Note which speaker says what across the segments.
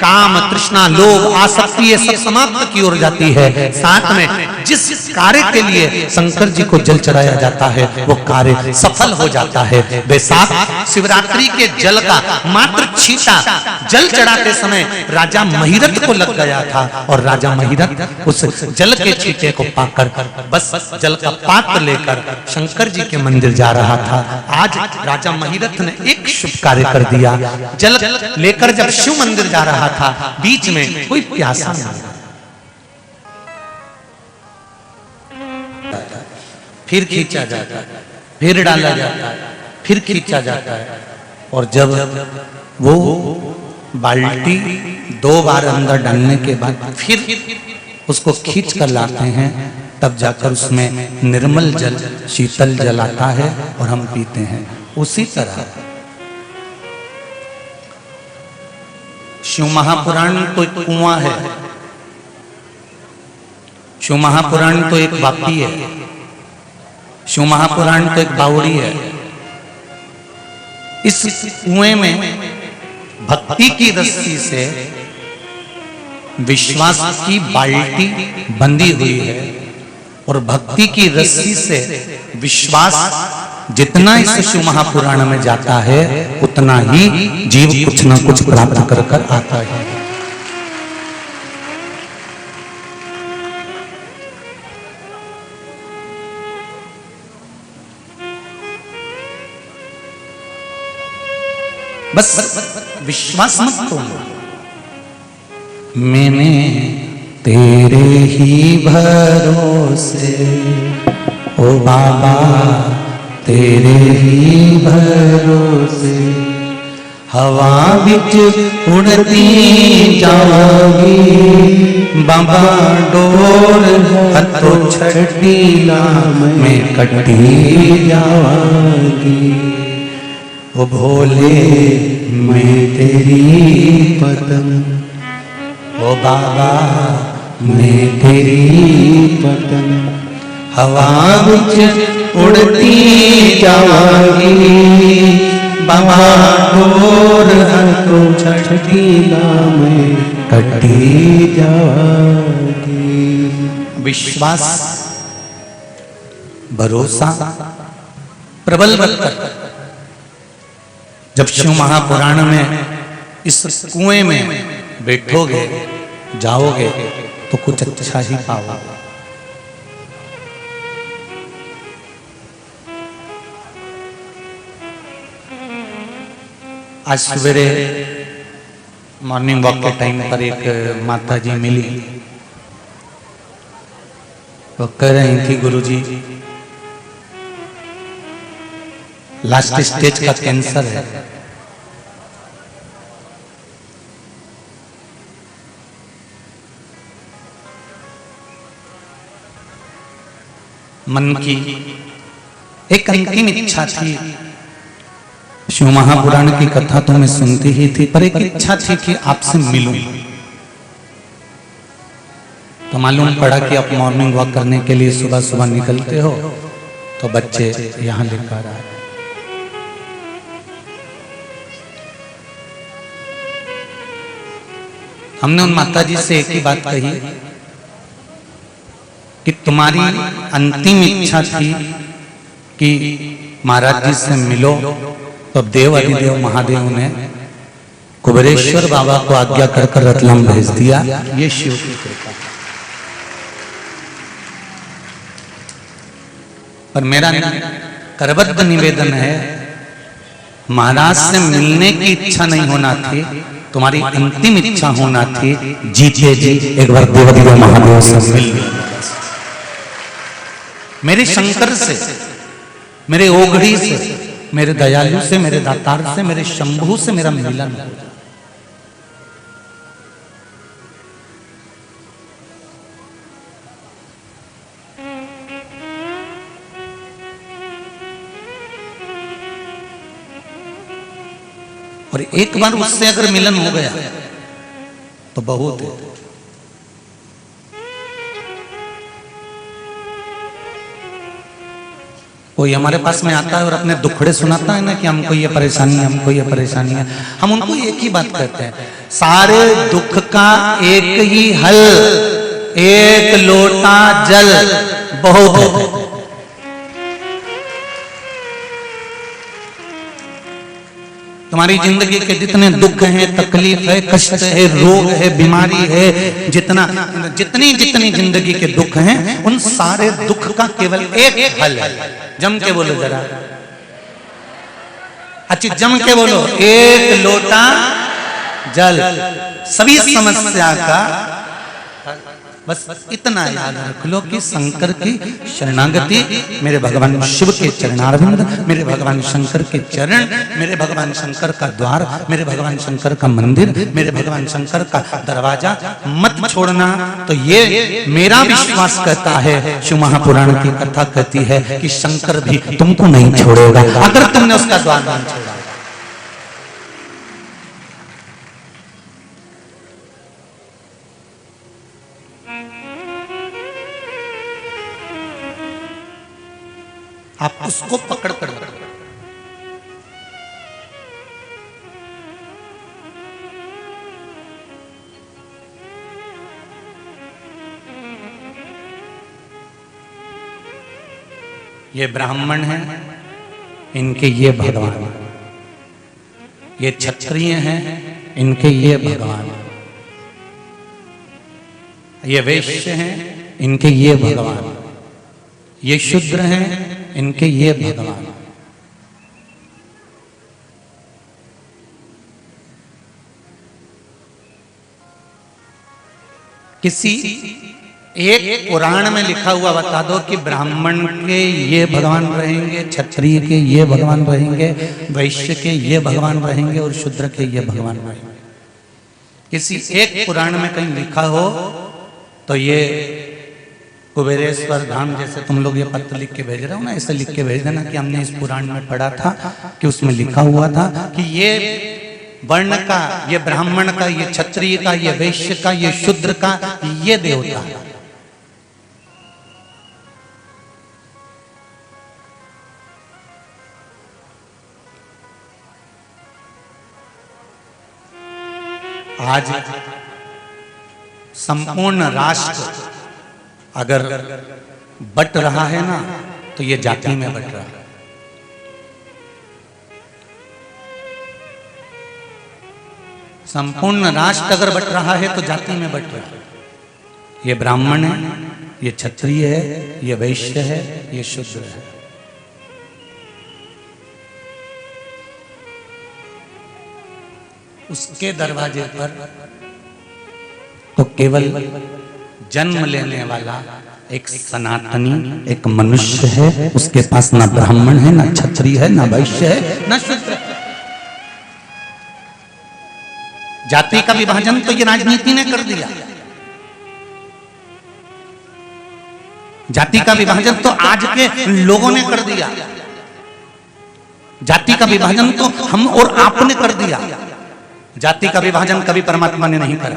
Speaker 1: काम, तृष्णा, लोभ, आसक्ति ये सब समाप्त की ओर जाती है। साथ में जिस कार्य के लिए शंकर जी को जल चढ़ाया जाता है वो कार्य सफल हो जाता है। वैशाख शिवरात्रि के जल का मात्र छींटा जल चढ़ाते समय राजा महिरथ को लग गया था और राजा महिरथ उस जल के छींटे को पाकर बस जल का पात्र लेकर शंकर जी के मंदिर जा रहा था। आज राजा महिरथ ने एक शुभ कार्य कर दिया। जल लेकर जब शिव मंदिर जा रहा था, बीच में कोई प्यासा नहीं, फिर खींचा जाता है, फिर डाला जाता है, फिर खींचा जाता है और जब वो बाल्टी 2 बार अंदर डालने के बाद फिर उसको खींच कर लाते हैं, तब जाकर उसमें निर्मल जल, शीतल जल आता है और हम पीते हैं। उसी तरह शिव महापुराण तो एक कुआं है, शिव महापुराण तो एक वापी है, शिव महापुराण तो एक बावड़ी है। इस कुएं में भक्ति की रस्सी से विश्वास की बाल्टी बंधी हुई है और भक्ति की रस्सी से विश्वास जितना इस शिव महापुराण में जाता है उतना ही जीव कुछ ना कुछ प्राप्त कर कर आता है। बस विश्वास मत तोड़ो। मैंने तेरे ही भरोसे ओ बाबा, तेरे ही भरोसे हवा बिच उड़ती जाऊंगी, बाबा डोर हथों छठी मैं कटी जाऊंगी। ओ भोले मैं तेरी पतंग, ओ बाबा मैं तेरी पतंग हवा बिच उड़ती जाऊंगी, बाबा डोर हथों छठी मैं कटी जाऊंगी। विश्वास, भरोसा प्रबल रखकर जब शिव महापुराण में इस कुएं में बैठोगे, जाओगे तो कुछ अच्छा ही पाओगे। आज सवेरे मॉर्निंग वॉक के टाइम पर एक माता जी मिली, वो कह रही थी गुरुजी लास्ट स्टेज का कैंसर है, मन की एक अंतिम इच्छा थी। शिव महापुराण की कथा तो मैं सुनती ही थी, पर एक इच्छा थी कि आपसे मिलूं। तो मालूम पड़ा कि आप मॉर्निंग वॉक करने के लिए सुबह सुबह निकलते हो, तो बच्चे यहां लेकर आए। हमने उन माता जी से एक ही बात कही कि तुम्हारी अंतिम इच्छा थी कि महाराज जी से मिलो, तो देव अधिदेव महादेव ने कुबेरेश्वर बाबा को आज्ञा कर कर रतलाम भेज दिया। ये शिव की कृपा। पर मेरा करबद्ध निवेदन है, महाराज से मिलने की इच्छा नहीं होना थी, तुम्हारी अंतिम इच्छा होना थी जीते जी एक बार देव अधिदेव महादेव से मिल लो। मेरे शंकर से, मेरे ओघड़ी से, मेरे दयालु से, मेरे दातार से, मेरे शंभू से मेरा मिलन हो। और एक बार उससे अगर मिलन हो गया तो बहुत है। कोई हमारे पास में आता है और अपने दुखड़े सुनाता है ना कि हमको ये परेशानी है, हमको ये परेशानी है, हम उनको एक ही बात कहते हैं, सारे दुख का एक ही हल, एक लोटा जल बहुत है। तुम्हारी जिंदगी के जितने दुख हैं, तकलीफ है, कष्ट है, रोग है, बीमारी है, जितनी जिंदगी के दुख हैं, उन सारे दुख का केवल एक हल है। जम के बोलो जरा, अच्छा जम के बोलो, एक लोटा जल सभी समस्या का। बस इतना याद रख लो कि शंकर की शरणागति, मेरे भगवान शिव के चरणारविंद, मेरे भगवान शंकर के चरण, मेरे भगवान शंकर का द्वार, मेरे भगवान शंकर का मंदिर, मेरे भगवान शंकर का दरवाजा मत छोड़ना। तो ये मेरा विश्वास कहता है, शिव महापुराण की कथा कहती है कि शंकर भी तुमको नहीं छोड़ेगा अगर तुमने उसका द्वार नहीं छोड़ा। आप उसको पकड़ कर ये ब्राह्मण हैं, इनके ये भगवान, ये क्षत्रिय हैं, इनके ये भगवान, ये वैश्य हैं, इनके ये भगवान, ये शूद्र हैं, इनके ये भगवान। किसी एक पुराण में लिखा हुआ बता दो कि ब्राह्मण के ये भगवान रहेंगे, क्षत्रिय के ये भगवान रहेंगे, वैश्य के ये भगवान रहेंगे और शूद्र के ये भगवान रहेंगे। किसी एक पुराण में कहीं लिखा हो तो ये कुबेरेश्वर धाम जैसे तुम लोग ये पत्र लिख के भेज रहे हो ना, ऐसे लिख के भेज देना कि हमने इस पुराण में पढ़ा था कि उसमें लिखा हुआ था कि ये वर्ण का, ये ब्राह्मण का, ये क्षत्रिय का, ये वैश्य का, ये शूद्र का ये देवता है। आज संपूर्ण राष्ट्र अगर बट रहा है ना तो ये जाति में बट रहा है। संपूर्ण राष्ट्र अगर बट रहा है तो जाति में बट रहा है। ये ब्राह्मण है, ये क्षत्रिय है, ये वैश्य है, ये शूद्र है। उसके दरवाजे पर तो केवल जन्म लेने वाला एक सनातनी, एक मनुष्य है, उसके पास ना ब्राह्मण है, ना क्षत्रिय है, ना वैश्य है, ना शूद्र है। जाति का विभाजन तो ये राजनीति ने कर दिया। जाति का विभाजन तो आज के लोगों ने कर दिया। जाति का विभाजन तो हम और आपने कर दिया। जाति का विभाजन कभी परमात्मा ने नहीं करा।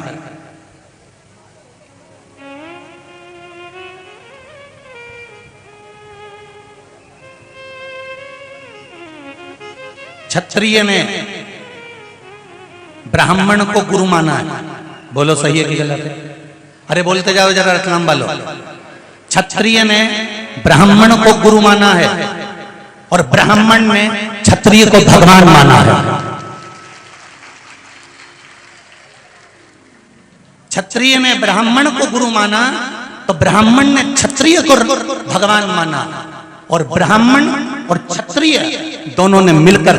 Speaker 1: क्षत्रिय ने ब्राह्मण को गुरु माना है। बोलो सही है कि गलत है? अरे बोलते जाओ जरा रतलाम वालों। क्षत्रिय ने ब्राह्मण को गुरु माना है और ब्राह्मण ने क्षत्रिय को भगवान माना है। क्षत्रिय ने ब्राह्मण को गुरु माना तो ब्राह्मण ने क्षत्रिय को भगवान माना और ब्राह्मण और क्षत्रिय दोनों ने मिलकर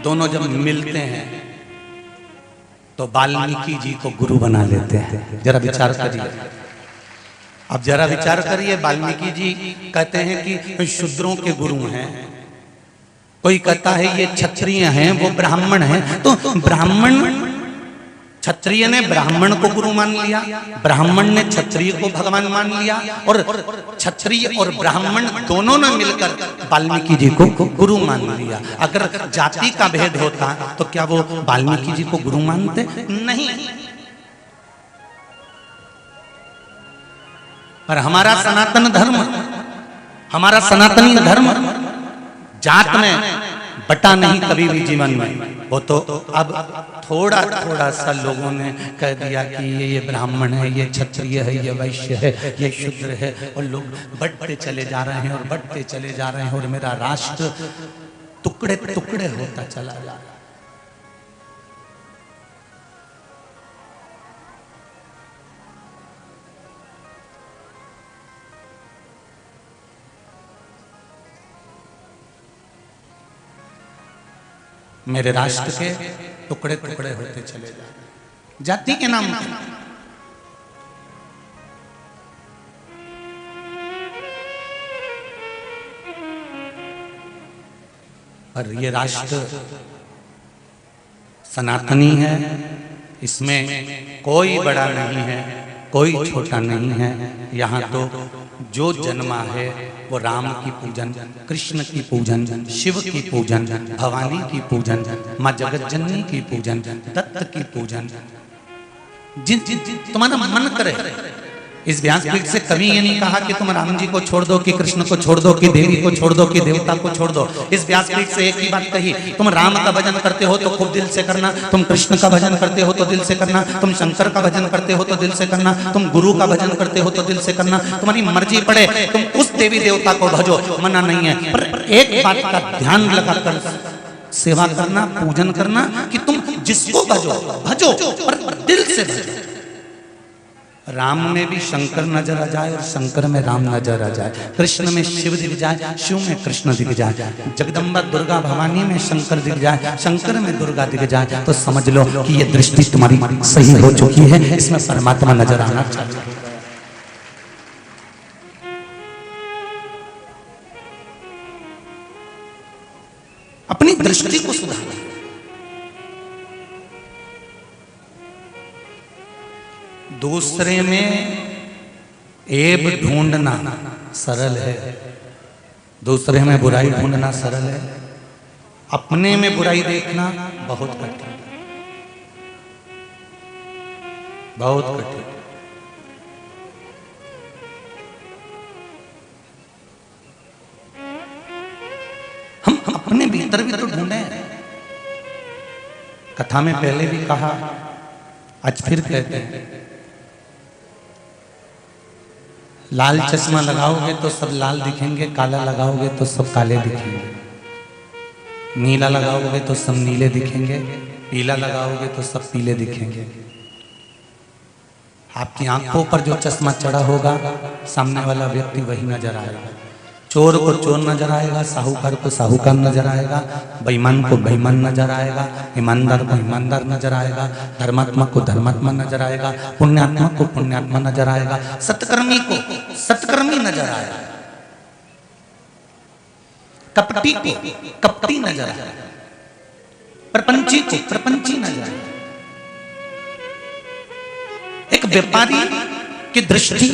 Speaker 1: दोनों जब मिलते हैं तो वाल्मीकि जी को गुरु बना लेते हैं। जरा विचार करिए। अब जरा विचार करिए, वाल्मीकि जी कहते हैं कि शूद्रों के गुरु हैं, कोई कहता है ये क्षत्रिय हैं, वो ब्राह्मण हैं। तो ब्राह्मण, क्षत्रिय ने ब्राह्मण को गुरु मान लिया, ब्राह्मण ने क्षत्रिय को भगवान मान लिया और क्षत्रिय और ब्राह्मण दोनों ने मिलकर वाल्मीकि जी को गुरु मान लिया। अगर जाति का भेद होता तो क्या वो वाल्मीकि जी को गुरु मानते? नहीं। पर हमारा सनातन धर्म, हमारा सनातनी धर्म जात में बटा नहीं कभी भी जीवन में। वो तो अब थोड़ा थोड़ा सा लोगों ने कह दिया कि ये ब्राह्मण है, ये क्षत्रिय है, ये वैश्य है, ये शूद्र है, और लोग बढ़ते चले जा रहे हैं और बढ़ते चले जा रहे हैं, और मेरा राष्ट्र टुकड़े टुकड़े होता चला जा रहा है। मेरे राष्ट्र के टुकड़े टुकड़े होते चले जा रहे हैं जाति के नाम पर। और ये राष्ट्र सनातनी है, इसमें कोई बड़ा नहीं है, कोई छोटा नहीं है। यहाँ तो जो जन्मा है वो राम की पूजन, कृष्ण की पूजन, शिव की पूजन, भवानी की पूजन, माँ जगत जननी की पूजन, दत्त की पूजन, जिन तुम्हारा मन करे। इस व्यासपीठ से कभी ये नहीं कहा कि तुम राम जी को छोड़ दो, कि कृष्ण को छोड़ दो, कि देवी को छोड़ दो, कि देवता को छोड़ दो। इस व्यासपीठ से एक ही बात कही, तुम राम का भजन करते हो तो खूब दिल से करना, तुम कृष्ण का भजन करते हो तो दिल से करना, तुम शंकर का भजन करते हो तो दिल से करना, तुम गुरु का भजन करते हो तो दिल से करना, तुम्हारी मर्जी पड़े तुम उस देवी देवता को भजो, मना नहीं है। पर एक बात का ध्यान लगाकर सेवा करना, पूजन करना, कि तुम जिसको भजो भजो, पर दिल से भजो। राम में भी शंकर नजर आ जाए और शंकर में राम नजर आ जाए, कृष्ण में शिव दिख जाए, शिव में कृष्ण दिख जाए, जगदम्बा दुर्गा भवानी में शंकर दिख जाए, शंकर में दुर्गा दिख जाए, तो समझ लो कि ये दृष्टि तुम्हारी सही हो चुकी है, इसमें परमात्मा नजर आना चाहिए। अपनी दृष्टि को सुधारो। दूसरे में ऐब ढूंढना सरल है, दूसरे में बुराई ढूंढना सरल है, अपने में बुराई देखना बहुत कठिन, बहुत कठिन। हम अपने भीतर भी तो ढूंढे। कथा में पहले भी कहा, आज फिर कहते हैं, लाल चश्मा लगाओगे तो सब लाल दिखेंगे, काला लगाओगे तो सब काले दिखेंगे, नीला लगाओगे तो सब नीले दिखेंगे, पीला लगाओगे तो सब पीले दिखेंगे। आपकी आंखों पर जो चश्मा चढ़ा होगा, सामने वाला व्यक्ति वही नजर आएगा। चोर को चोर नजर आएगा, साहूकार को साहूकार नजर आएगा, बेईमान को बेईमान नजर आएगा, ईमानदार को ईमानदार नजर आएगा, धर्मात्मा को धर्मात्मा नजर आएगा, पुण्यात्मा को पुण्यात्मा नजर आएगा, सत्कर्मी को सत्कर्मी नजर आएगा, कपटी को कपटी नजर आएगा, प्रपंची को प्रपंची नजर आएगा। एक व्यापारी की दृष्टि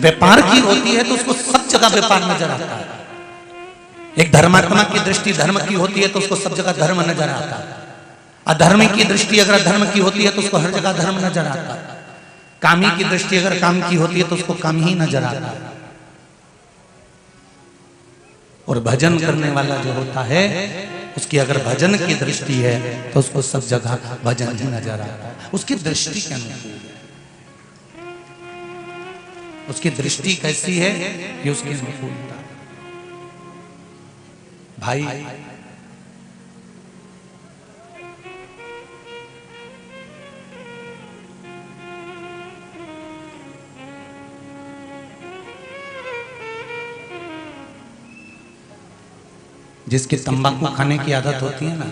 Speaker 1: व्यापार की होती है तो उसको सब जगह व्यापार नजर आता है। एक धर्मात्मा की दृष्टि धर्म की होती है तो उसको सब जगह धर्म नजर आता है। अधर्मी की दृष्टि अगर धर्म की होती है तो उसको हर जगह धर्म नजर आता है। कामी की दृष्टि अगर काम की होती है तो उसको काम ही नजर आता है। और भजन करने वाला जो होता है, उसकी अगर भजन की दृष्टि है तो उसको सब जगह भजन ही नजर आता है। उसकी दृष्टि के अनुकूल है, उसकी दृष्टि कैसी है कि उसकी अनुकूलता। भाई जिसकी तंबाकू खाने की आदत होती है ना,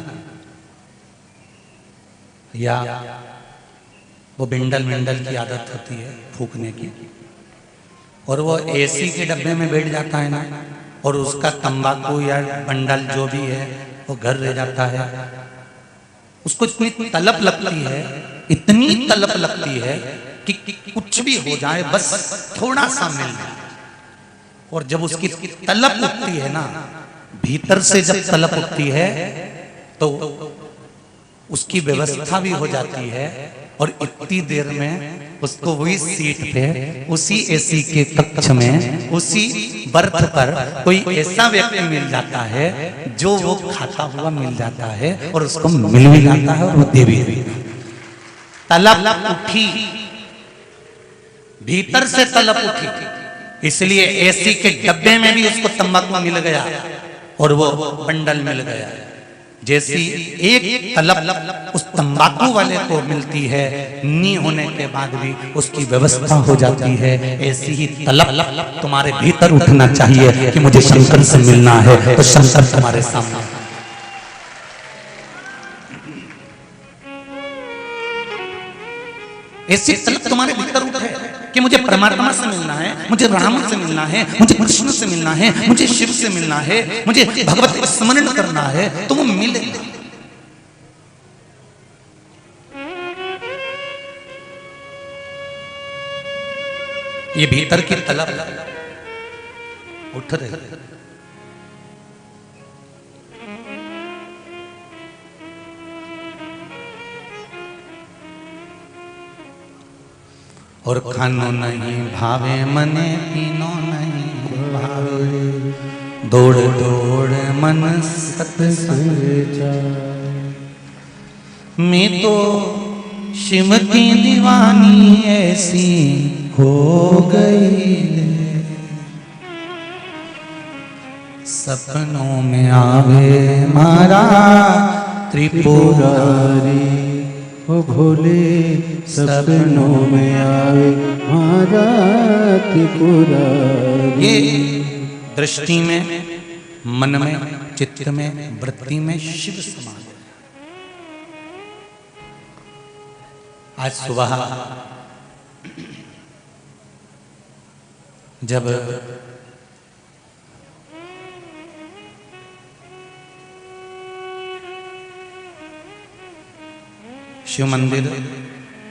Speaker 1: या वो बिंडल विंडल की आदत होती है फूकने की, और वो एसी के डब्बे में बैठ जाता है ना, और उसका तंबाकू या बंडल जो भी है वो घर रह जाता है, उसको इतनी तलब लगती है, इतनी तलब लगती है कि कुछ भी हो जाए बस थोड़ा सा मिल जाए। और जब उसकी तलब उठती है ना, भीतर से जब तलब उठती है तो उसकी व्यवस्था भी हो जाती है, और इतनी देर में उसको वही सीट पे, उसी एसी के कक्ष में, उसी बर्थ पर कोई ऐसा व्यक्ति मिल जाता है जो वो खाता हुआ मिल जाता है और उसको मिल भी जाता है और वो दे भी। तलब उठी, भीतर से तलब उठी, इसलिए एसी के डब्बे में भी उसको तंबाकू मिल गया और वो बंडल मिल गया। जैसी एक तलब उस तंबाकू वाले को मिलती है, नी होने के बाद भी उसकी व्यवस्था हो जाती है, ऐसी ही तलब तुम्हारे भीतर उठना चाहिए कि मुझे शंकर से मिलना है, तो शंकर तुम्हारे सामने। ऐसी तलब तुम्हारे भीतर उठे कि मुझे परमात्मा से मिलना है, मुझे राम से मिलना है, मुझे कृष्ण से मिलना है, मुझे शिव से मिलना है, मुझे भगवत का स्मरण करना है, तो वो मिलेगा। ये भीतर की तलब उठ रही। और खानो नहीं भावे मने, पीनो नहीं भावे, दौड़ दौड़ मन सत्संग जाए। मैं तो शिव की दीवानी ऐसी हो गई, सपनों में आवे मारा त्रिपुरारी,
Speaker 2: ओ भोले सपनों में आवे मारा त्रिपुरारी।
Speaker 1: ये दृष्टि में, मन में, चित्त में, वृत्ति में शिव समान। आज सुबह जब शिव मंदिर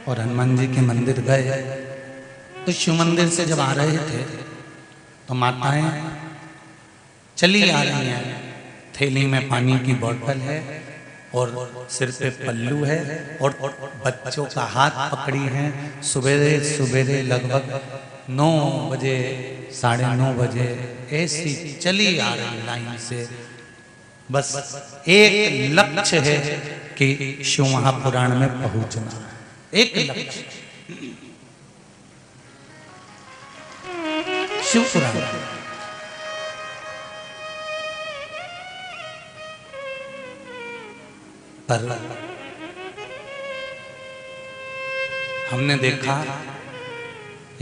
Speaker 1: और हनुमान जी के मंदिर गए, तो शिव मंदिर से जब आ रहे थे तो माताएं चली आ रही हैं, थैली में पानी की बोतल है और सिर पे पल्लू है और बच्चों का हाथ पकड़ी है। सवेरे सवेरे लगभग 9 बजे, 9:30 बजे ऐसी चली आ रही लाइन से। बस एक लक्ष्य है कि शिव महापुराण में पहुंचना, एक लक्ष्य शिव पुराण। पर हमने देखा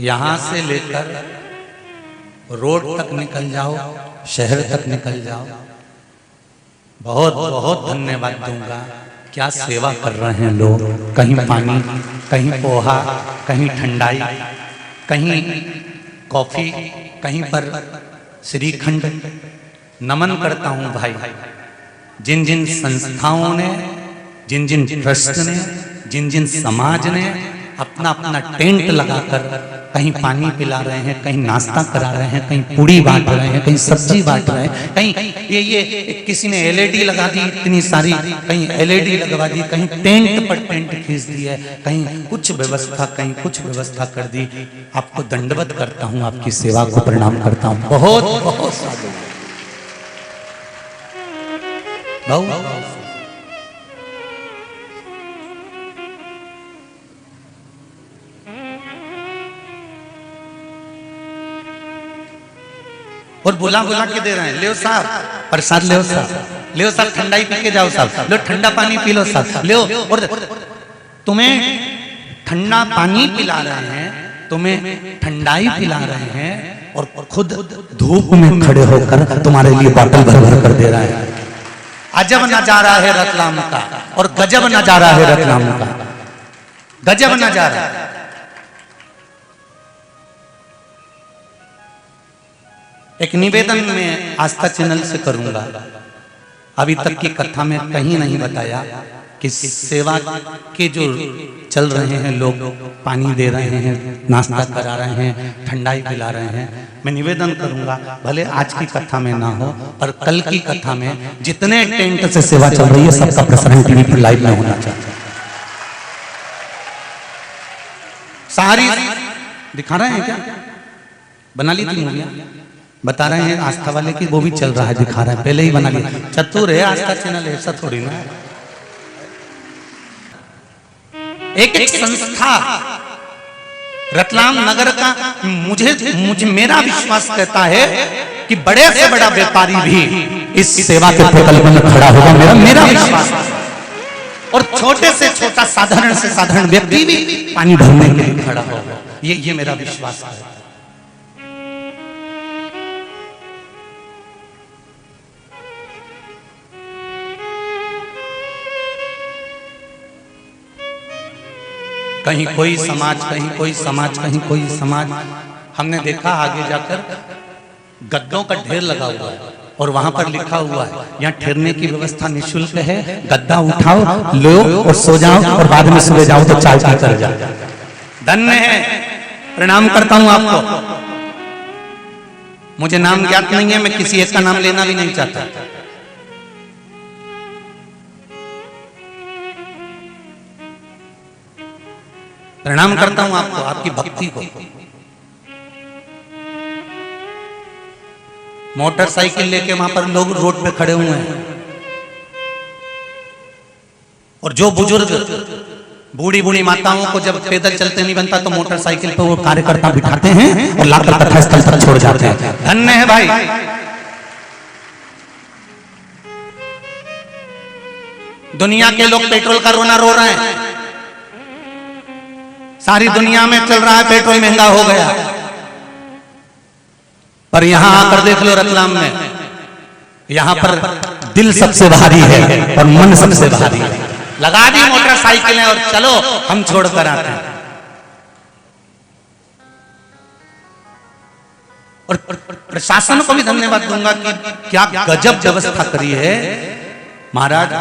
Speaker 1: यहां से लेकर रोड तक निकल जाओ, शहर तक निकल जाओ, बहुत बहुत धन्यवाद दूंगा। क्या सेवा कर रहे हैं लोग, कहीं पानी, कहीं पोहा, कहीं ठंडाई, कहीं कॉफी, कहीं पर श्रीखंड। नमन करता हूं भाई, जिन जिन संस्थाओं ने, जिन जिन ट्रस्ट ने, जिन जिन समाज ने अपना अपना टेंट लगाकर कहीं पानी पिला रहे हैं, कहीं नाश्ता करा रहे हैं, कहीं पूड़ी बांट रहे हैं, कहीं सब्जी बांट रहे हैं, कहीं ये किसी ने एलईडी लगा दी इतनी सारी, कहीं एलईडी लगवा दी, कहीं टेंट पर टेंट खींच दी है, कहीं कुछ व्यवस्था, कहीं कुछ व्यवस्था कर दी। आपको दंडवत करता हूं, आपकी सेवा को प्रणाम करता हूं। बहुत बहुत साधु और बुला बुला के दे रहे हैं, ले साहब प्रसाद, ले साहब, ले साहब ठंडाई पी के जाओ साहब, लो ठंडा पानी पी लो साहब, ले। और तुम्हें ठंडा पानी पिला रहे हैं, तुम्हें ठंडाई पिला रहे हैं और खुद धूप में खड़े होकर तुम्हारे लिए बोतल भर भर कर दे रहा है। अजब नजारा है रतलाम का, और गजब नजारा है रतलाम का, गजब नजारा। एक निवेदन में आस्था चैनल से करूंगा, अभी तक की कथा में कहीं नहीं बताया कि सेवा के जो चल रहे हैं लोग, पानी दे रहे हैं, नाश्ता करा रहे हैं, ठंडाई पिला रहे हैं। मैं निवेदन करूंगा, भले आज की कथा में ना हो पर कल की कथा में जितने टेंट से सेवा चल रही है सबका प्रसारण टीवी पर लाइव में होना चाहिए। सारी दिखा रहे हैं क्या? बना ली थी मूवियां, बता रहे हैं आस्था वाले की, वो भी चल रहा है, दिखा रहे हैं, पहले ही बना लिया। चतुर है आस्था चैनल, ऐसा थोड़ी ना। एक एक संस्था रतलाम नगर का मुझे मेरा विश्वास कहता है कि बड़े से बड़ा व्यापारी भी इस सेवा के प्रकल्प में खड़ा होगा, मेरा विश्वास। और छोटे से छोटा साधारण से साधारण व्यक्ति भी पानी भरने के लिए खड़ा होगा, ये मेरा विश्वास है। कहीं कोई समाज, कहीं कोई समाज, कहीं कोई समाज। हमने देखा आगे जाकर गद्दों का ढेर लगा हुआ है और वहां पर लिखा हुआ है यहाँ ठहरने की व्यवस्था निःशुल्क है, गद्दा उठाओ, लो और सो जाओ और बाद में सुबह जाओ तो चाय पी कर जाओ। धन्य है, प्रणाम करता हूं आपको। मुझे नाम ज्ञात नहीं है, मैं किसी एक का नाम लेना भी नहीं चाहता। प्रणाम करता हूं आपको, आपकी भक्ति को। मोटरसाइकिल लेके वहां पर लोग रोड पे खड़े हुए हैं और जो बुजुर्ग बूढ़ी बूढ़ी माताओं को जब पैदल चलते नहीं बनता तो मोटरसाइकिल पे वो कार्यकर्ता बिठाते हैं और लाकर कथा स्थल तक छोड़ जाते हैं। धन्य है भाई। दुनिया के लोग पेट्रोल का रोना रो रहे हैं, सारी दुनिया में चल रहा है पेट्रोल महंगा हो गया, पर यहां आकर देख लो रतलाम में, यहां पर दिल सबसे भारी है और मन सबसे भारी है। लगा दी मोटरसाइकिलें और चलो हम छोड़ कर आते हैं। और प्रशासन को भी धन्यवाद दूंगा कि क्या गजब व्यवस्था करी है महाराज।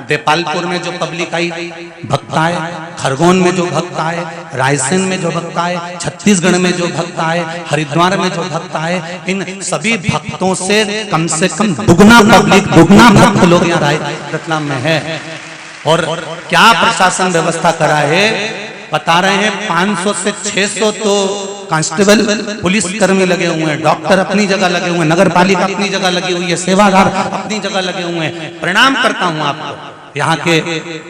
Speaker 1: देपालपुर में जो पब्लिक आई भक्त आए, खरगोन में जो भक्त आए, रायसेन में जो भक्त आए, छत्तीसगढ़ में जो भक्त आए, हरिद्वार में जो भक्त आए, इन सभी भक्तों से कम दुगना पब्लिक, दुगना भक्त लोग यहाँ रतलाम में है। और क्या प्रशासन व्यवस्था करा है, बता रहे हैं 500 से 600 तो कांस्टेबल पुलिस कर्मी लगे हुए हैं, डॉक्टर अपनी जगह लगे हुए हैं, नगर पालिका अपनी जगह लगी हुई है, सेवादार अपनी जगह लगे हुए हैं। प्रणाम करता हूं आपको। यहाँ के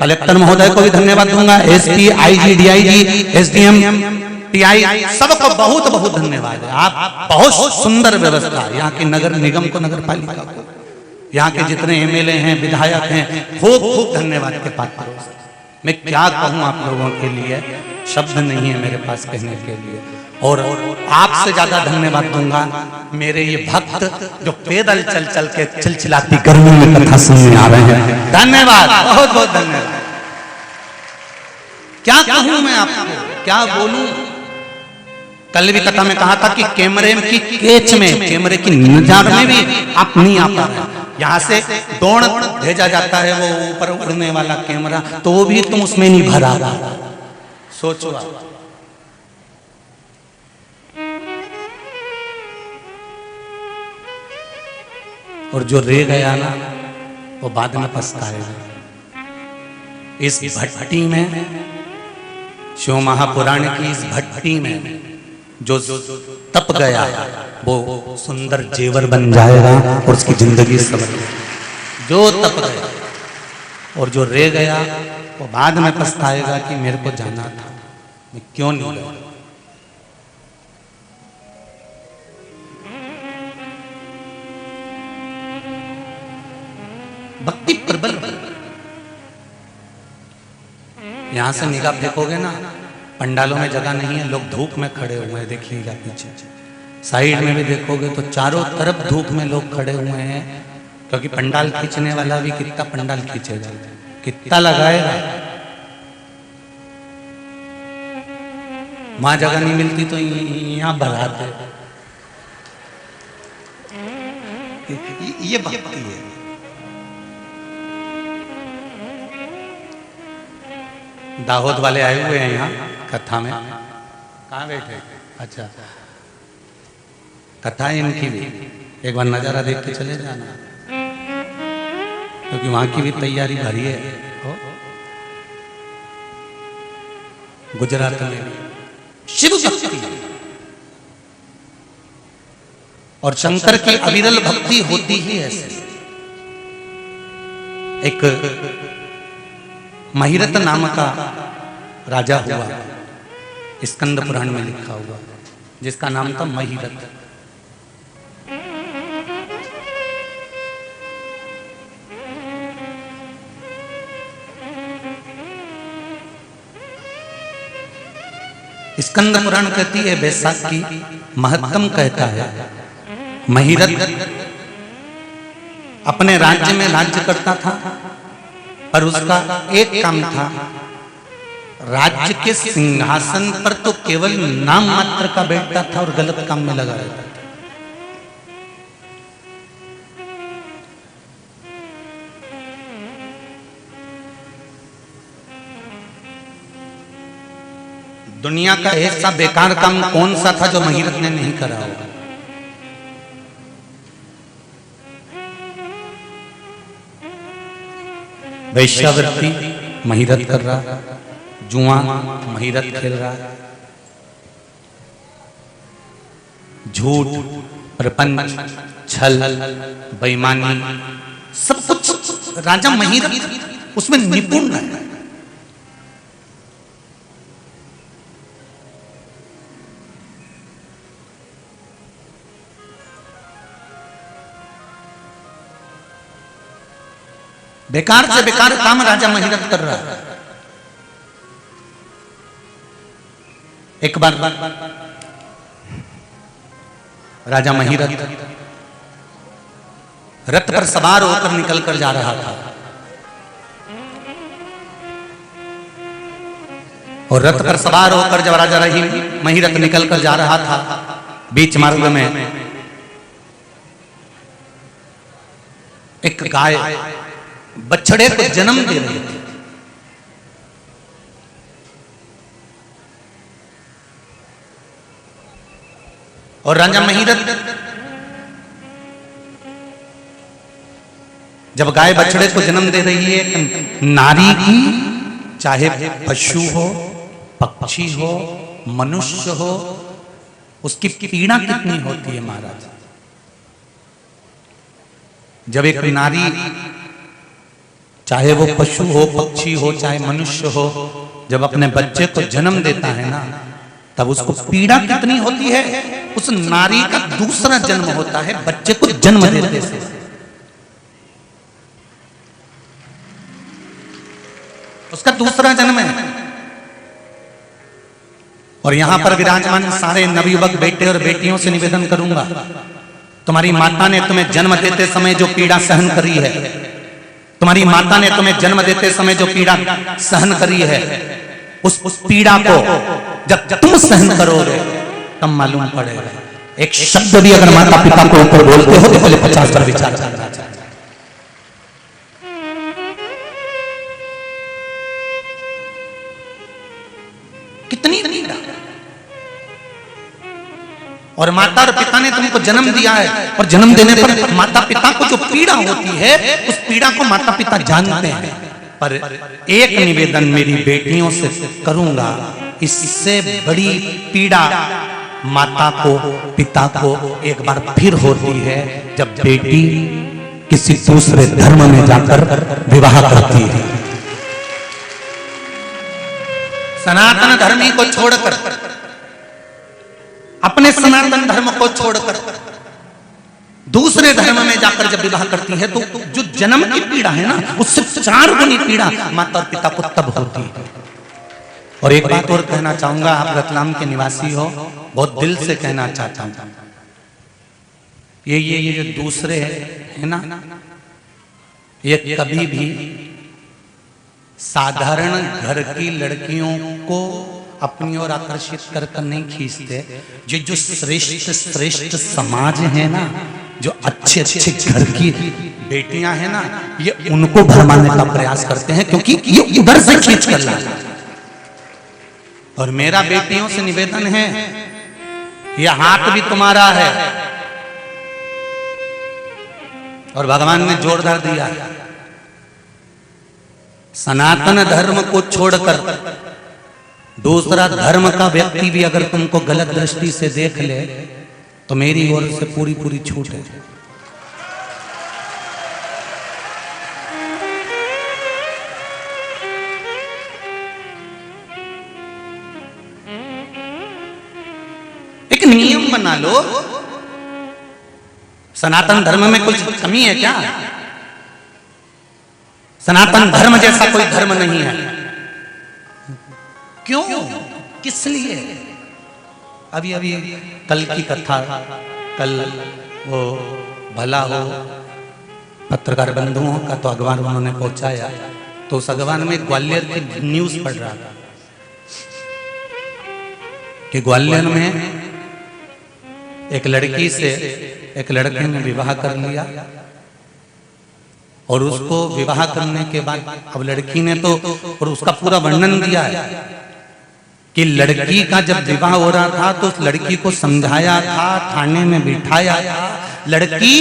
Speaker 1: कलेक्टर महोदय को भी धन्यवाद दूंगा, SP, IG, DIG, SDM, TI, सबको बहुत बहुत धन्यवाद है। आप बहुत सुंदर व्यवस्था, यहाँ के नगर निगम को, नगर पालिका को, यहाँ के जितने एमएलए हैं, विधायक हैं, खूब खूब धन्यवाद के पात्र। मैं क्या कहूँ आप लोगों के लिए, शब्द नहीं है मेरे पास कहने के लिए। और आपसे ज्यादा धन्यवाद दूंगा मेरे ये भक्त जो पैदल चल चल के चिलचिलाती गर्मी में कथा सुनने आ रहे हैं। धन्यवाद, बहुत बहुत धन्यवाद। क्या कहूं मैं आपको, क्या बोलूं। कल भी कथा में कहा था कि कैमरे की केच में, कैमरे की नजर में भी आप नहीं आ पा रहे। यहाँ से दौड़ भेजा जाता है वो ऊपर उड़ने वाला कैमरा, तो वो भी तुम उसमें नहीं भरा रहा। सोचो आप। और जो रह गया ना वो बाद में पछताएगा। इस भट्टी में, शिव महापुराण की इस भट्टी में जो तप गया वो सुंदर जेवर बन जाएगा और उसकी जिंदगी सवर। जो तप गया और जो रह गया वो बाद में पछताएगा कि मेरे को जाना था, मैं क्यों नहीं गया। भक्ति प्रबल। यहां से निगाह फेंकोगे ना, पंडालों में जगह नहीं है, लोग धूप में खड़े हुए हैं, देखिएगा पीछे साइड में भी देखोगे तो चारों तरफ धूप में लोग खड़े हुए हैं। क्योंकि पंडाल खींचने वाला भी कितना पंडाल खींचेगा, कितना लगाएगा। वहां जगह नहीं मिलती तो यहाँ बढ़ाते। ये भक्ति है। दाहोद वाले आए हुए हैं यहाँ कथा में। कहाँ बैठे? अच्छा, कथा है इनकी भी, एक बार नजारा देख के चले जाना, क्योंकि वहां की भी तैयारी भरी है। गुजरात में शिव भक्ति और शंकर की अविरल भक्ति होती ही ऐसे। एक महिरत नाम का राजा हुआ, स्कंद पुराण में लिखा हुआ, जिसका नाम था महिरत। स्कंद पुराण कहती है, बैसाखी महत्तम कहता है, महिरत अपने राज्य में राज्य करता था, पर उसका एक काम था, राज्य के सिंहासन पर तो केवल नाम मात्र का बैठता था और गलत काम में लगा रहता था। दुनिया का ऐसा बेकार काम कौन सा था जो महिरत ने नहीं करा होगा? वैश्यावृत्ति महिरत कर रहा, जुआ महिरत खेल रहा, झूठ, प्रपंच, छल, बेईमानी, सब कुछ राजा महिरत उसमें निपुण है। बेकार से बेकार काम राजा महिरत कर रहा है। एक बार राजा महिरत रथ पर सवार होकर निकल कर जा रहा था और रथ पर सवार होकर जब राजा महिरत निकल कर जा रहा था, बीच मार्ग में एक गाय बछड़े को जन्म दे रही थी। और राजा महिरत जब गाय बछड़े को जन्म दे रही है, नारी की चाहे पशु हो, पक्षी हो, मनुष्य हो, उसकी पीड़ा कितनी होती है महाराज। जब एक नारी, चाहे वो पशु हो, पक्षी हो, चाहे मनुष्य हो, जब अपने बच्चे को जन्म देता है ना, तब उसको पीड़ा कितनी होती है। उस नारी का दूसरा जन्म होता है बच्चे को जन्म देने से। उसका दूसरा जन्म है। और यहां पर विराजमान सारे नवयुवक बेटे और बेटियों से निवेदन करूंगा, तुम्हारी माता ने तुम्हें जन्म देते समय जो पीड़ा सहन करी है, तुम्हारी माता ने तुम्हें जन्म देते समय जो पीड़ा सहन करी है, उस पीड़ा को जब तुम सहन करोगे तब मालूम पड़ेगा। एक शब्द भी अगर माता पिता को ऊपर बोलते हो तो पहले 50 बार विचार करना चाहिए। कितनी पीड़ा। और माता और पिता ने तुमको जन्म दिया है, और जन्म देने पर माता पिता को जो पीड़ा होती है, उस पीड़ा को माता पिता जानते हैं। पर एक निवेदन मेरी बेटियों से करूंगा, इससे बड़ी पीड़ा माता को, पिता को एक बार फिर होती है जब बेटी किसी दूसरे धर्म में जाकर विवाह करती है। सनातन धर्मी को छोड़कर, अपने सनातन धर्म को छोड़कर दूसरे धर्म में जाकर जब विवाह करती है, तो जो जन्म की पीड़ा है ना, उससे 4 गुनी पीड़ा माता और पिता को तब होती है। और एक बात और कहना चाहूंगा, आप रतलाम के निवासी हो, बहुत दिल से कहना चाहता हूं, ये जो दूसरे है ना, ये कभी भी साधारण घर की लड़कियों को अपनी ओर आकर्षित कर नहीं खींचते। जो श्रेष्ठ श्रेष्ठ समाज है ना, जो अच्छे अच्छे घर की बेटियां हैं ना, ये उनको भरमाने का प्रयास करते हैं, क्योंकि ये उधर से खींच कर लाते हैं। और मेरा बेटियों से निवेदन है, यह हाथ भी तुम्हारा है और भगवान ने जोरदार दिया है। सनातन धर्म को छोड़कर दूसरा, धर्म का व्यक्ति भी अगर तुमको गलत दृष्टि से देख ले तो मेरी ओर से पूरी पूरी छूट है। एक नियम बना लो। सनातन धर्म में कुछ कमी है क्या? सनातन धर्म जैसा कोई धर्म नहीं है। क्यों? किस लिए? अभी अभी कल की कथा, कल वो भला हो पत्रकार बंधुओं का तो अखबार उन्होंने पहुंचाया, तो उस अखबार में ग्वालियर की न्यूज पढ़ रहा था कि ग्वालियर में एक लड़की से एक लड़के ने विवाह कर लिया और उसको विवाह करने के बाद अब लड़की ने तो और उसका पूरा वर्णन दिया है कि लड़की का जब विवाह हो रहा था तो उस लड़की को समझाया था, थाने में बिठाया था। लड़की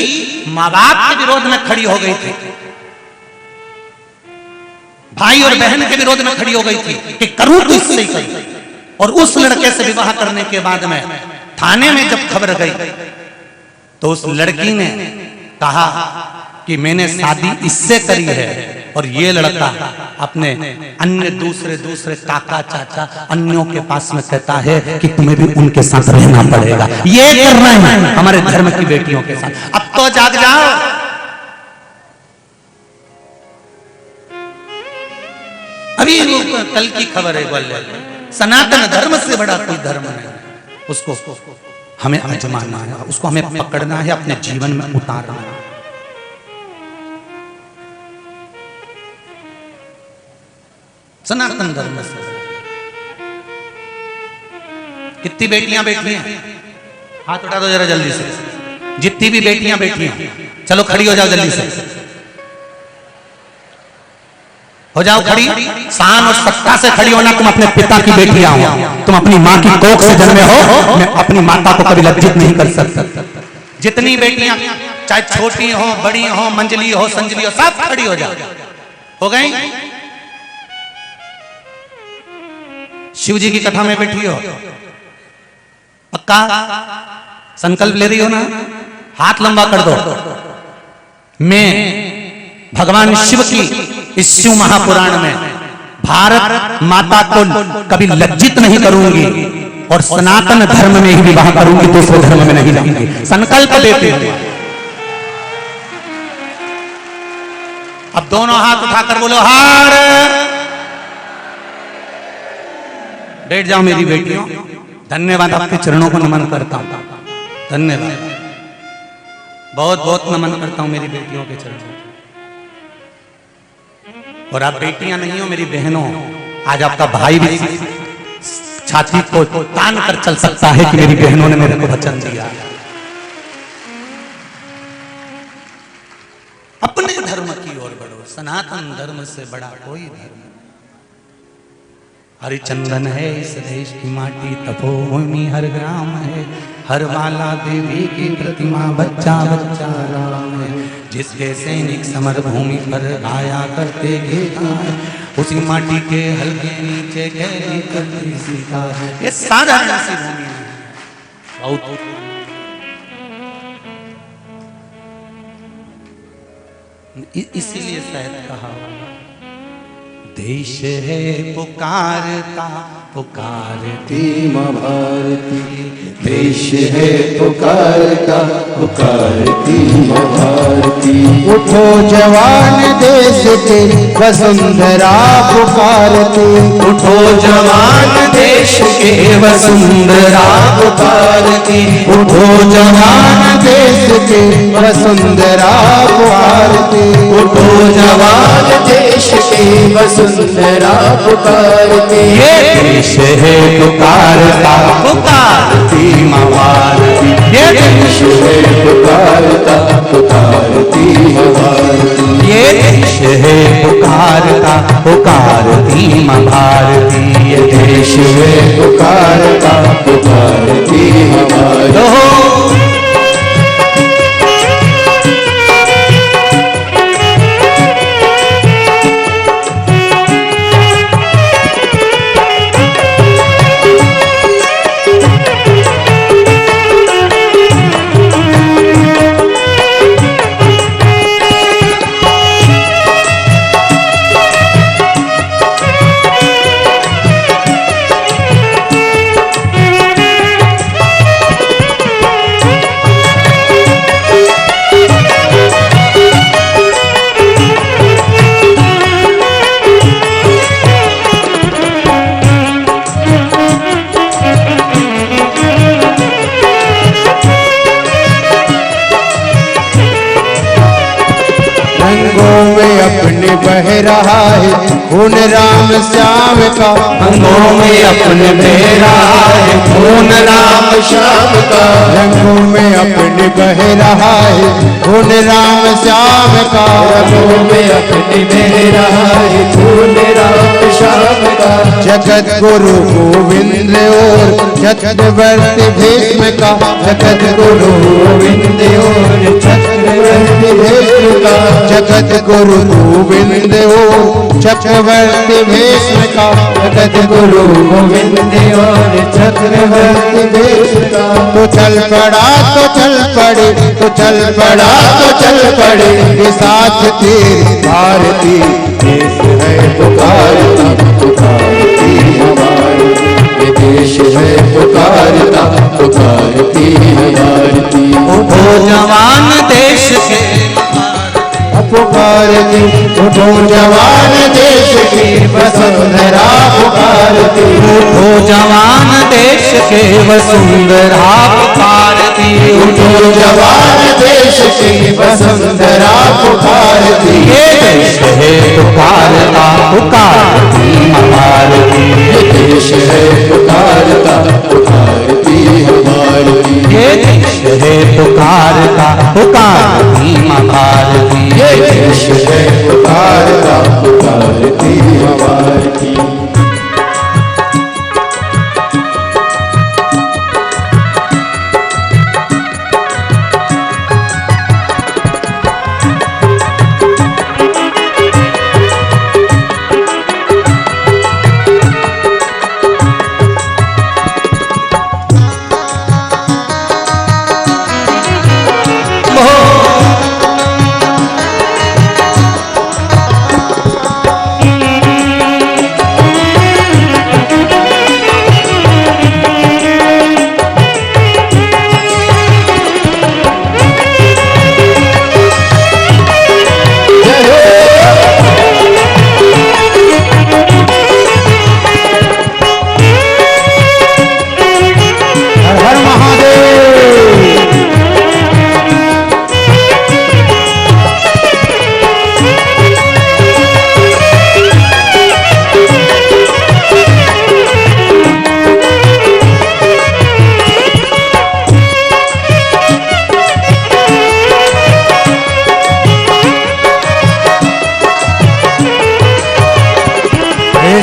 Speaker 1: माँ बाप के विरोध में खड़ी हो गई थी, भाई और बहन के विरोध में खड़ी हो गई थी कि करूं तो इससे ही करूं। और उस लड़के से विवाह करने के बाद में थाने में जब खबर गई तो उस लड़की ने कहा कि मैंने शादी इससे करी है और ये लड़का अपने अन्य दूसरे काका चाचा अन्यों के पास में कहता है कि तुम्हें भी उनके साथ रहना पड़ेगा। ये कर रहे हैं हमारे धर्म की बेटियों के साथ। अब तो जाग जाओ। अभी कल की खबर है ग्वालियर में, सनातन धर्म से बड़ा कोई धर्म नहीं, उसको हमें आजमाना है, उसको हमें पकड़ना है, अपने जीवन में उतारना है। सनातन धर्म से कितनी बेटियां बैठी हैं? हाथ उठा दो जरा जल्दी से। जितनी भी बेटियां बैठी हैं चलो खड़ी हो जाओ जल्दी से, हो जाओ खड़ी। शान और सत्ता से खड़ी होना। तुम अपने पिता की बेटियां हो, तुम अपनी माँ की कोख से जन्मे हो। मैं अपनी माता को कभी लज्जित नहीं कर सकता। जितनी बेटियां चाहे छोटी हो, बड़ी हो, मंजली हो, संजली हो, सब खड़ी हो जाओ। हो गई? शिव जी की कथा में बैठी हो? पक्का संकल्प ले रही हो ना? हाथ लंबा कर दो। मैं भगवान शिव की इस शिव महापुराण में भारत माता को कभी लज्जित नहीं करूंगी और सनातन धर्म में ही विवाह करूंगी, दूसरे धर्म में नहीं जाऊंगी। संकल्प लेते हैं। अब दोनों हाथ उठाकर बोलो हार। बैठ जाओ मेरी बेटियों। धन्यवाद, आपके चरणों को नमन करता हूं। धन्यवाद, बहुत बहुत नमन करता हूं मेरी बेटियों के चरणों। और आप बेटियां नहीं हो, मेरी बहनों। आज आपका भाई भी छाती को तान कर चल सकता है कि मेरी बहनों ने मेरे को वचन दिया। अपने धर्म की ओर बढ़ो। सनातन धर्म से बड़ा कोई धर्म। हरिचंदन है इस देश की माटी, तपोभूमि हर ग्राम है। हर बाला देवी की प्रतिमा, बच्चा बच्चा राम है। जिसके सैनिक समर भूमि पर गाया करते गीत है, उसी माटी के हल्के नीचे गहरी करती सीता है। ये साधारण सी भूमि है। इसीलिए शायद कहा देश है पुकारता पुकारती
Speaker 2: माँ भारती। देश है पुकारता पुकारती माँ भारती। उठो जवान देश के वसुंधरा पुकारती।
Speaker 1: उठो जवान देश के वसुंधरा पुकारती।
Speaker 2: उठो जवान देश के वसुंधरा पुकारती।
Speaker 1: उठो जवान
Speaker 2: देश के वसुंधरा पुकारती।
Speaker 1: ये देश है पुकारता पुकारती माँ भारती। ये
Speaker 2: देश है पुकारता पुकारती माँ भारती।
Speaker 1: ये देश है पुकारता पुकारती माँ भारती। ये
Speaker 2: देश है पुकारता पुकारती माँ भारती। अपने बह रहा है खून राम श्याम का,
Speaker 1: अंगों में अपने बह रहा है खून राम श्याम का,
Speaker 2: रंगों में अपने बह रहा है खून राम श्याम का,
Speaker 3: रंगों में अपने बह रहा है खून राम श्याम का।
Speaker 2: जगत गुरु गोविंद और चक्रवर्ती भीष्म का, जगत गुरु
Speaker 3: गोविंद और चक्रवर्ती भीष्म का,
Speaker 2: जगत गुरु गोविंद और चक्रवर्ती भीष्म का,
Speaker 3: जगत गुरु गोविंद और चक्रवर्ती भीष्म का।
Speaker 2: तो चल पड़ा तो चल पड़े, तो चल पड़ा तो चल पड़े, ये साथ तेरी भारती देश है पुकारता पुकारती हमारी, ये देश है पुकारता पुकारती हमारी।
Speaker 1: उठो जवान देश के
Speaker 2: पुकारती उठो जवान देश की वसुंधरा पुकारती,
Speaker 1: उठो जवान देश के वसुंधरा पुकारती,
Speaker 2: उठो जवान देश की वसुंधरा पुकारती,
Speaker 1: ये देश है पुकारता पुकारती हमारी,
Speaker 2: ये देश है पुकारता पुकारती हमारी,
Speaker 1: ये देश है पुकारता पुकारती हमारी,
Speaker 2: ये देश है पुकारता पुकारती हमारी।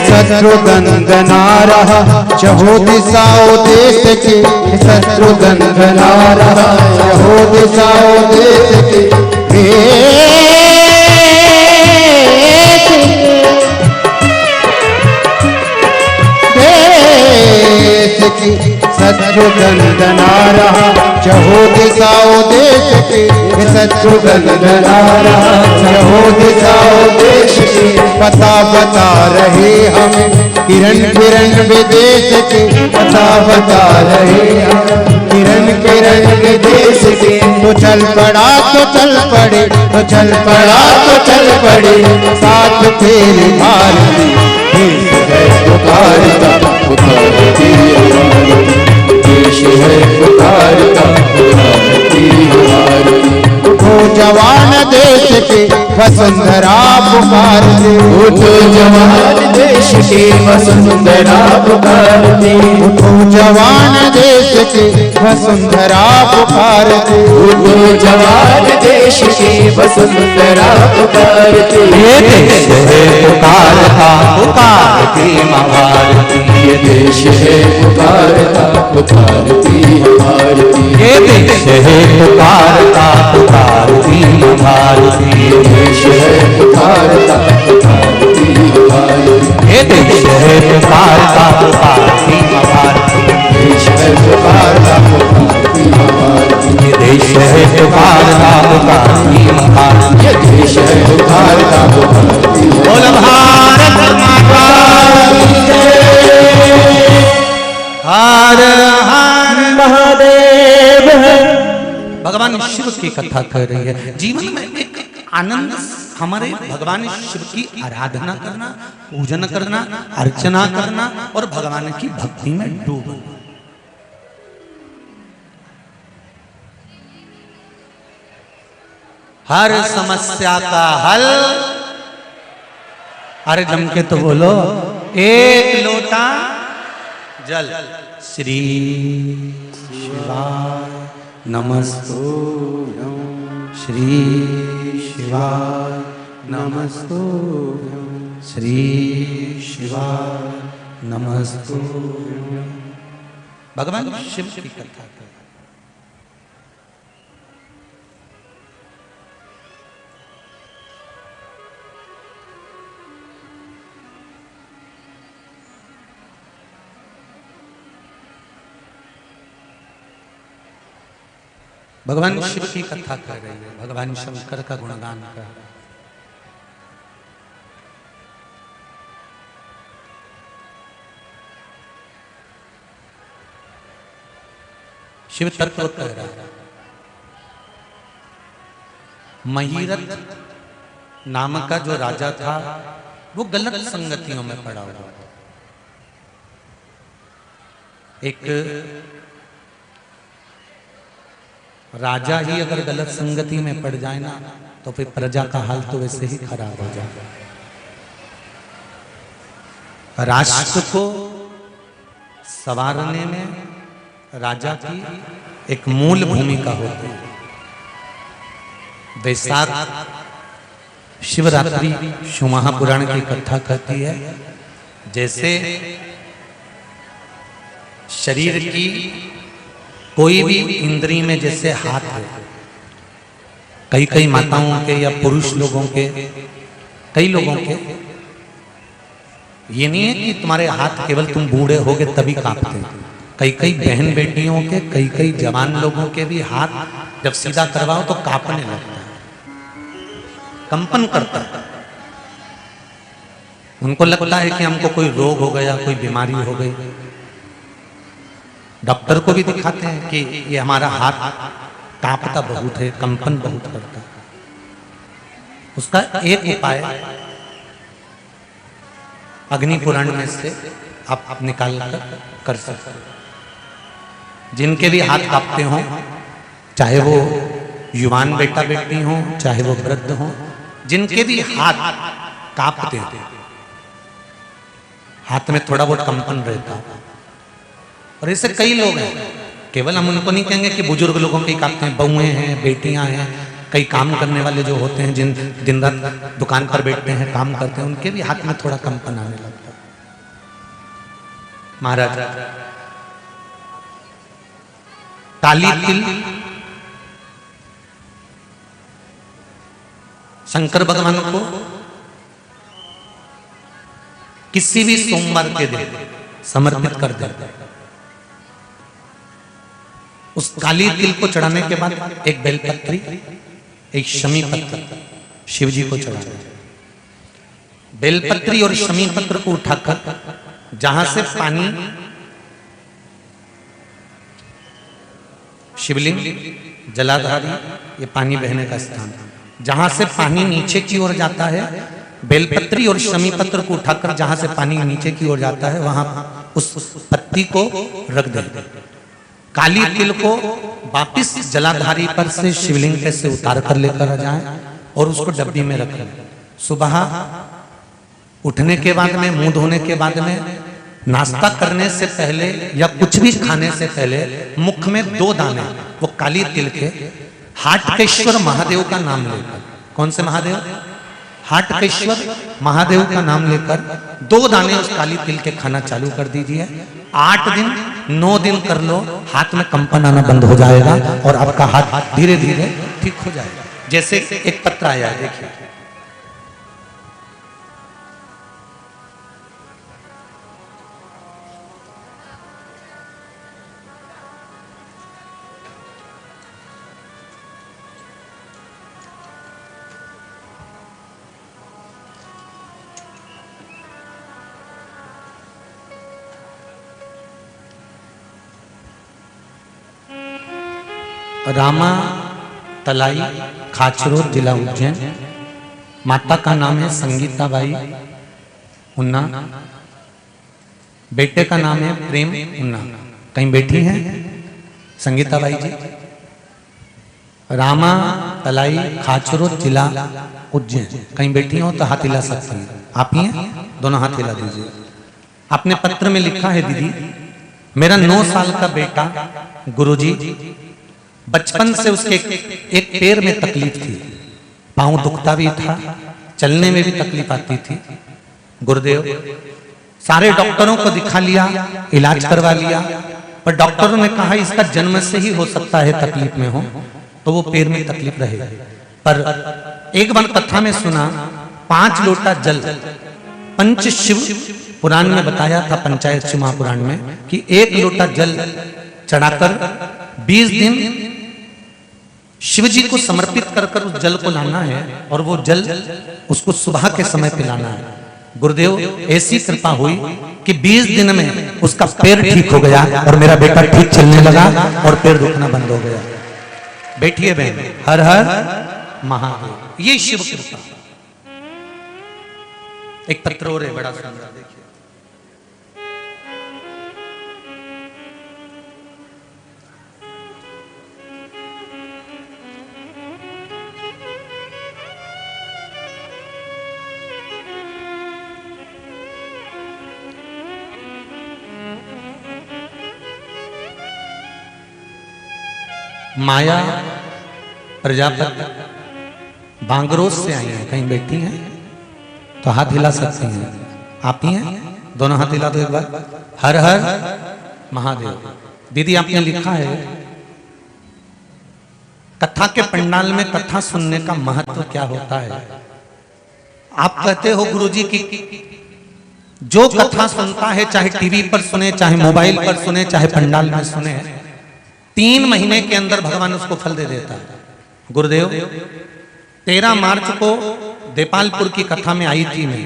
Speaker 2: शत्रुघ्न रहा चहो दिशाओ देश के, शत्रुघ्न रहा चहो दिशाओ देश के, देश की शत्रुघ्न रहा चहो दिशाओ देश के, शत्रुघ्न रहा चहो दिशाओ देश के, पता बता रहे हमें किरण किरण विदेश के, पता बता रहे हमें किरण किरण विदेश के। तो चल पड़ा तो चल पड़े, तो चल पड़ा तो चल पड़े, साथ तेरे भारती देश है पुकारता पुकारती हमारी, देश है पुकारता पुकारती हमारी। उठो जवान देश के वसुंधरा पुकारते,
Speaker 3: उठो जवान देश के वसुंधरा पुकारते,
Speaker 2: उठो जवान देश के वसुंधरा पुकारते,
Speaker 3: उठो जवान देश के वसुंधरा पुकारते।
Speaker 1: ये देश है पुकारता पुकारती भारती,
Speaker 2: ये देश है पुकारता पुकारती हमारी,
Speaker 1: ये देश है पुकारता पुकारती भारती,
Speaker 2: ये देश है पुकारता पुकारती हमारी,
Speaker 1: ये देश है पुकारता पुकारती भारती,
Speaker 2: देश है पुकारता पुकारती हमारी,
Speaker 1: ये देश है पुकारता पुकारती भारती,
Speaker 2: ये देश है पुकारता पुकारती
Speaker 1: बोल भारत माता की जय। हर हर
Speaker 3: महादेव
Speaker 1: भगवान शिव की कथा कर रही है। जीवन में एक आनंद हमारे भगवान शिव की आराधना करना, पूजन करना, अर्चना करना और भगवान की भक्ति में डूबना। हर समस्या का हल अरे जम के तो बोलो, एक लोटा जल। श्री शिवाय नमस्तुभ्यं, श्री शिवाय नमस्तुभ्यं, श्री शिवाय नमस्तुभ्यं। भगवान शिव की कथा कर। भगवान शिव की कथा कर रही है, भगवान शंकर का गुणगान कर। शिव तत्व कह रहा है। महीरथ नाम का जो राजा था वो गलत संगतियों में पड़ा हुआ। एक राजा ही अगर गलत संगति में पड़ जाए ना तो फिर प्रजा का हाल तो वैसे ही खराब हो जाए। राष्ट्र को संवारने में राजा की एक मूल भूमिका होती है। वैशाख शिवरात्रि शिव महापुराण की कथा कहती है, जैसे शरीर की कोई भी इंद्री में जैसे हाथ है, कई कई माताओं के या पुरुष लोगों के, कई लोगों के, ये नहीं है कि तुम्हारे हाथ केवल तुम बूढ़े होगे तभी कांपते हैं। कई कई बहन बेटियों के, कई कई जवान लोगों के भी हाथ जब सीधा करवाओ तो कांपने लगता है, कंपन करता है। उनको लगता है कि हमको कोई रोग हो गया, कोई बीमारी हो गई। डॉक्टर को भी दिखाते हैं कि ये हमारा हाथ कांपता बहुत है, कंपन बहुत करता है। उसका एक उपाय अग्नि पुराण में से आप निकाल कर सकते हैं। जिनके भी हाथ कांपते हों, चाहे वो युवान बेटा बेटी हो, चाहे वो वृद्ध हो, जिनके भी हाथ कांपते हैं, हाथ में थोड़ा बहुत कंपन रहता है। और ऐसे कई लोग हैं, केवल हम उनको नहीं कहेंगे कि बुजुर्ग लोगों के कांपते हैं, बहुएं हैं, बेटियां हैं, कई काम करने वाले जो होते हैं, जिन दिन रात दुकान पर बैठते हैं, काम करते हैं, उनके भी हाथ में थोड़ा कंपन आने लगता है। महाराज काली तिल शंकर भगवान को किसी भी सोमवार के दिन समर्पित कर देते। उस काली तिल को चढ़ाने के बाद एक बेलपत्री, एक शमी पत्र शिव जी को चढ़ाते। बेलपत्री और शमी पत्र को उठाकर जहां से पानी, शिवलिंग, जलाधारी, ये पानी बहने का स्थान, जहां से पानी नीचे की ओर जाता है, बेलपत्री और शमी पत्र को उठाकर जहां से पानी नीचे की ओर जाता है वहां उस पत्ती को रख दे। काली तिल को वापिस जलाधारी पर से शिवलिंग पे से उतार कर लेकर आ जाए और उसको डब्बी में रख लें। सुबह उठने के बाद में, मुंह धोने के बाद में, नाश्ता करने से पहले या कुछ भी खाने से पहले मुख में 2 दाने वो काली तिल के हाटकेश्वर महादेव का नाम लेकर, कौन से महादेव? हाटकेश्वर महादेव का नाम लेकर 2 दाने उस काली तिल के खाना चालू कर दीजिए। 8 दिन 9 दिन कर लो, हाथ में कंपन आना बंद हो जाएगा और आपका हाथ धीरे धीरे ठीक हो जाएगा। जैसे एक पत्र आया है, देखिए, रामा तलाई, खाचरो, जिला उज्जैन। माता का नाम है संगीता बाई उन्ना, बेटे का नाम है प्रेम उन्ना। कहीं बैठी हैं संगीता बाई जी? रामा तलाई, खाचरो, जिला उज्जैन। कहीं बैठी हो तो हाथ हिला सकती है। आप ही हैं? दोनों हाथ हिला दीजिए। आपने पत्र में लिखा है दीदी, मेरा 9 साल का बेटा गुरुजी, बचपन से उसके एक पैर में तकलीफ थी, पांव दुखता भी था, चलने में भी तकलीफ आती थी। गुरुदेव सारे डॉक्टरों को दिखा लिया, इलाज करवा लिया, पर डॉक्टरों ने कहा इसका जन्म से ही हो सकता है तकलीफ में हो, तो वो पैर में तकलीफ रहे। पर एक बार कथा में सुना, 5 लोटा जल, पंच शिव पुराण में बताया था, पंचायत शिव महापुराण में, कि 1 लोटा जल चढ़ाकर 20 दिन शिव जी को समर्पित कर उस जल को लाना है, और वो जल उसको सुबह के समय पिलाना है। गुरुदेव ऐसी कृपा हुई कि 20 दिन में उसका पैर ठीक हो गया और मेरा बेटा ठीक चलने लगा और पैर दुखना बंद हो गया। बैठिए बहन, हर हर महादेव। ये शिव कृपा। एक पत्र और है बड़ा सुंदर, देखिए। माया प्रजापति बांगरोस से आई है, कहीं बैठी हैं तो हाथ हिला सकती हैं। आप ही हैं? दोनों हाथ हिला दो एक बार। हर हर महादेव। दीदी आपने लिखा है, कथा के पंडाल में कथा सुनने का महत्व क्या होता है। आप कहते हो गुरुजी की जो कथा सुनता है, चाहे टीवी पर सुने, चाहे मोबाइल पर सुने, चाहे पंडाल में सुने, 3 महीने के अंदर भगवान उसको फल दे देता है। गुरुदेव 13 मार्च को देपालपुर की कथा में आई थी मैं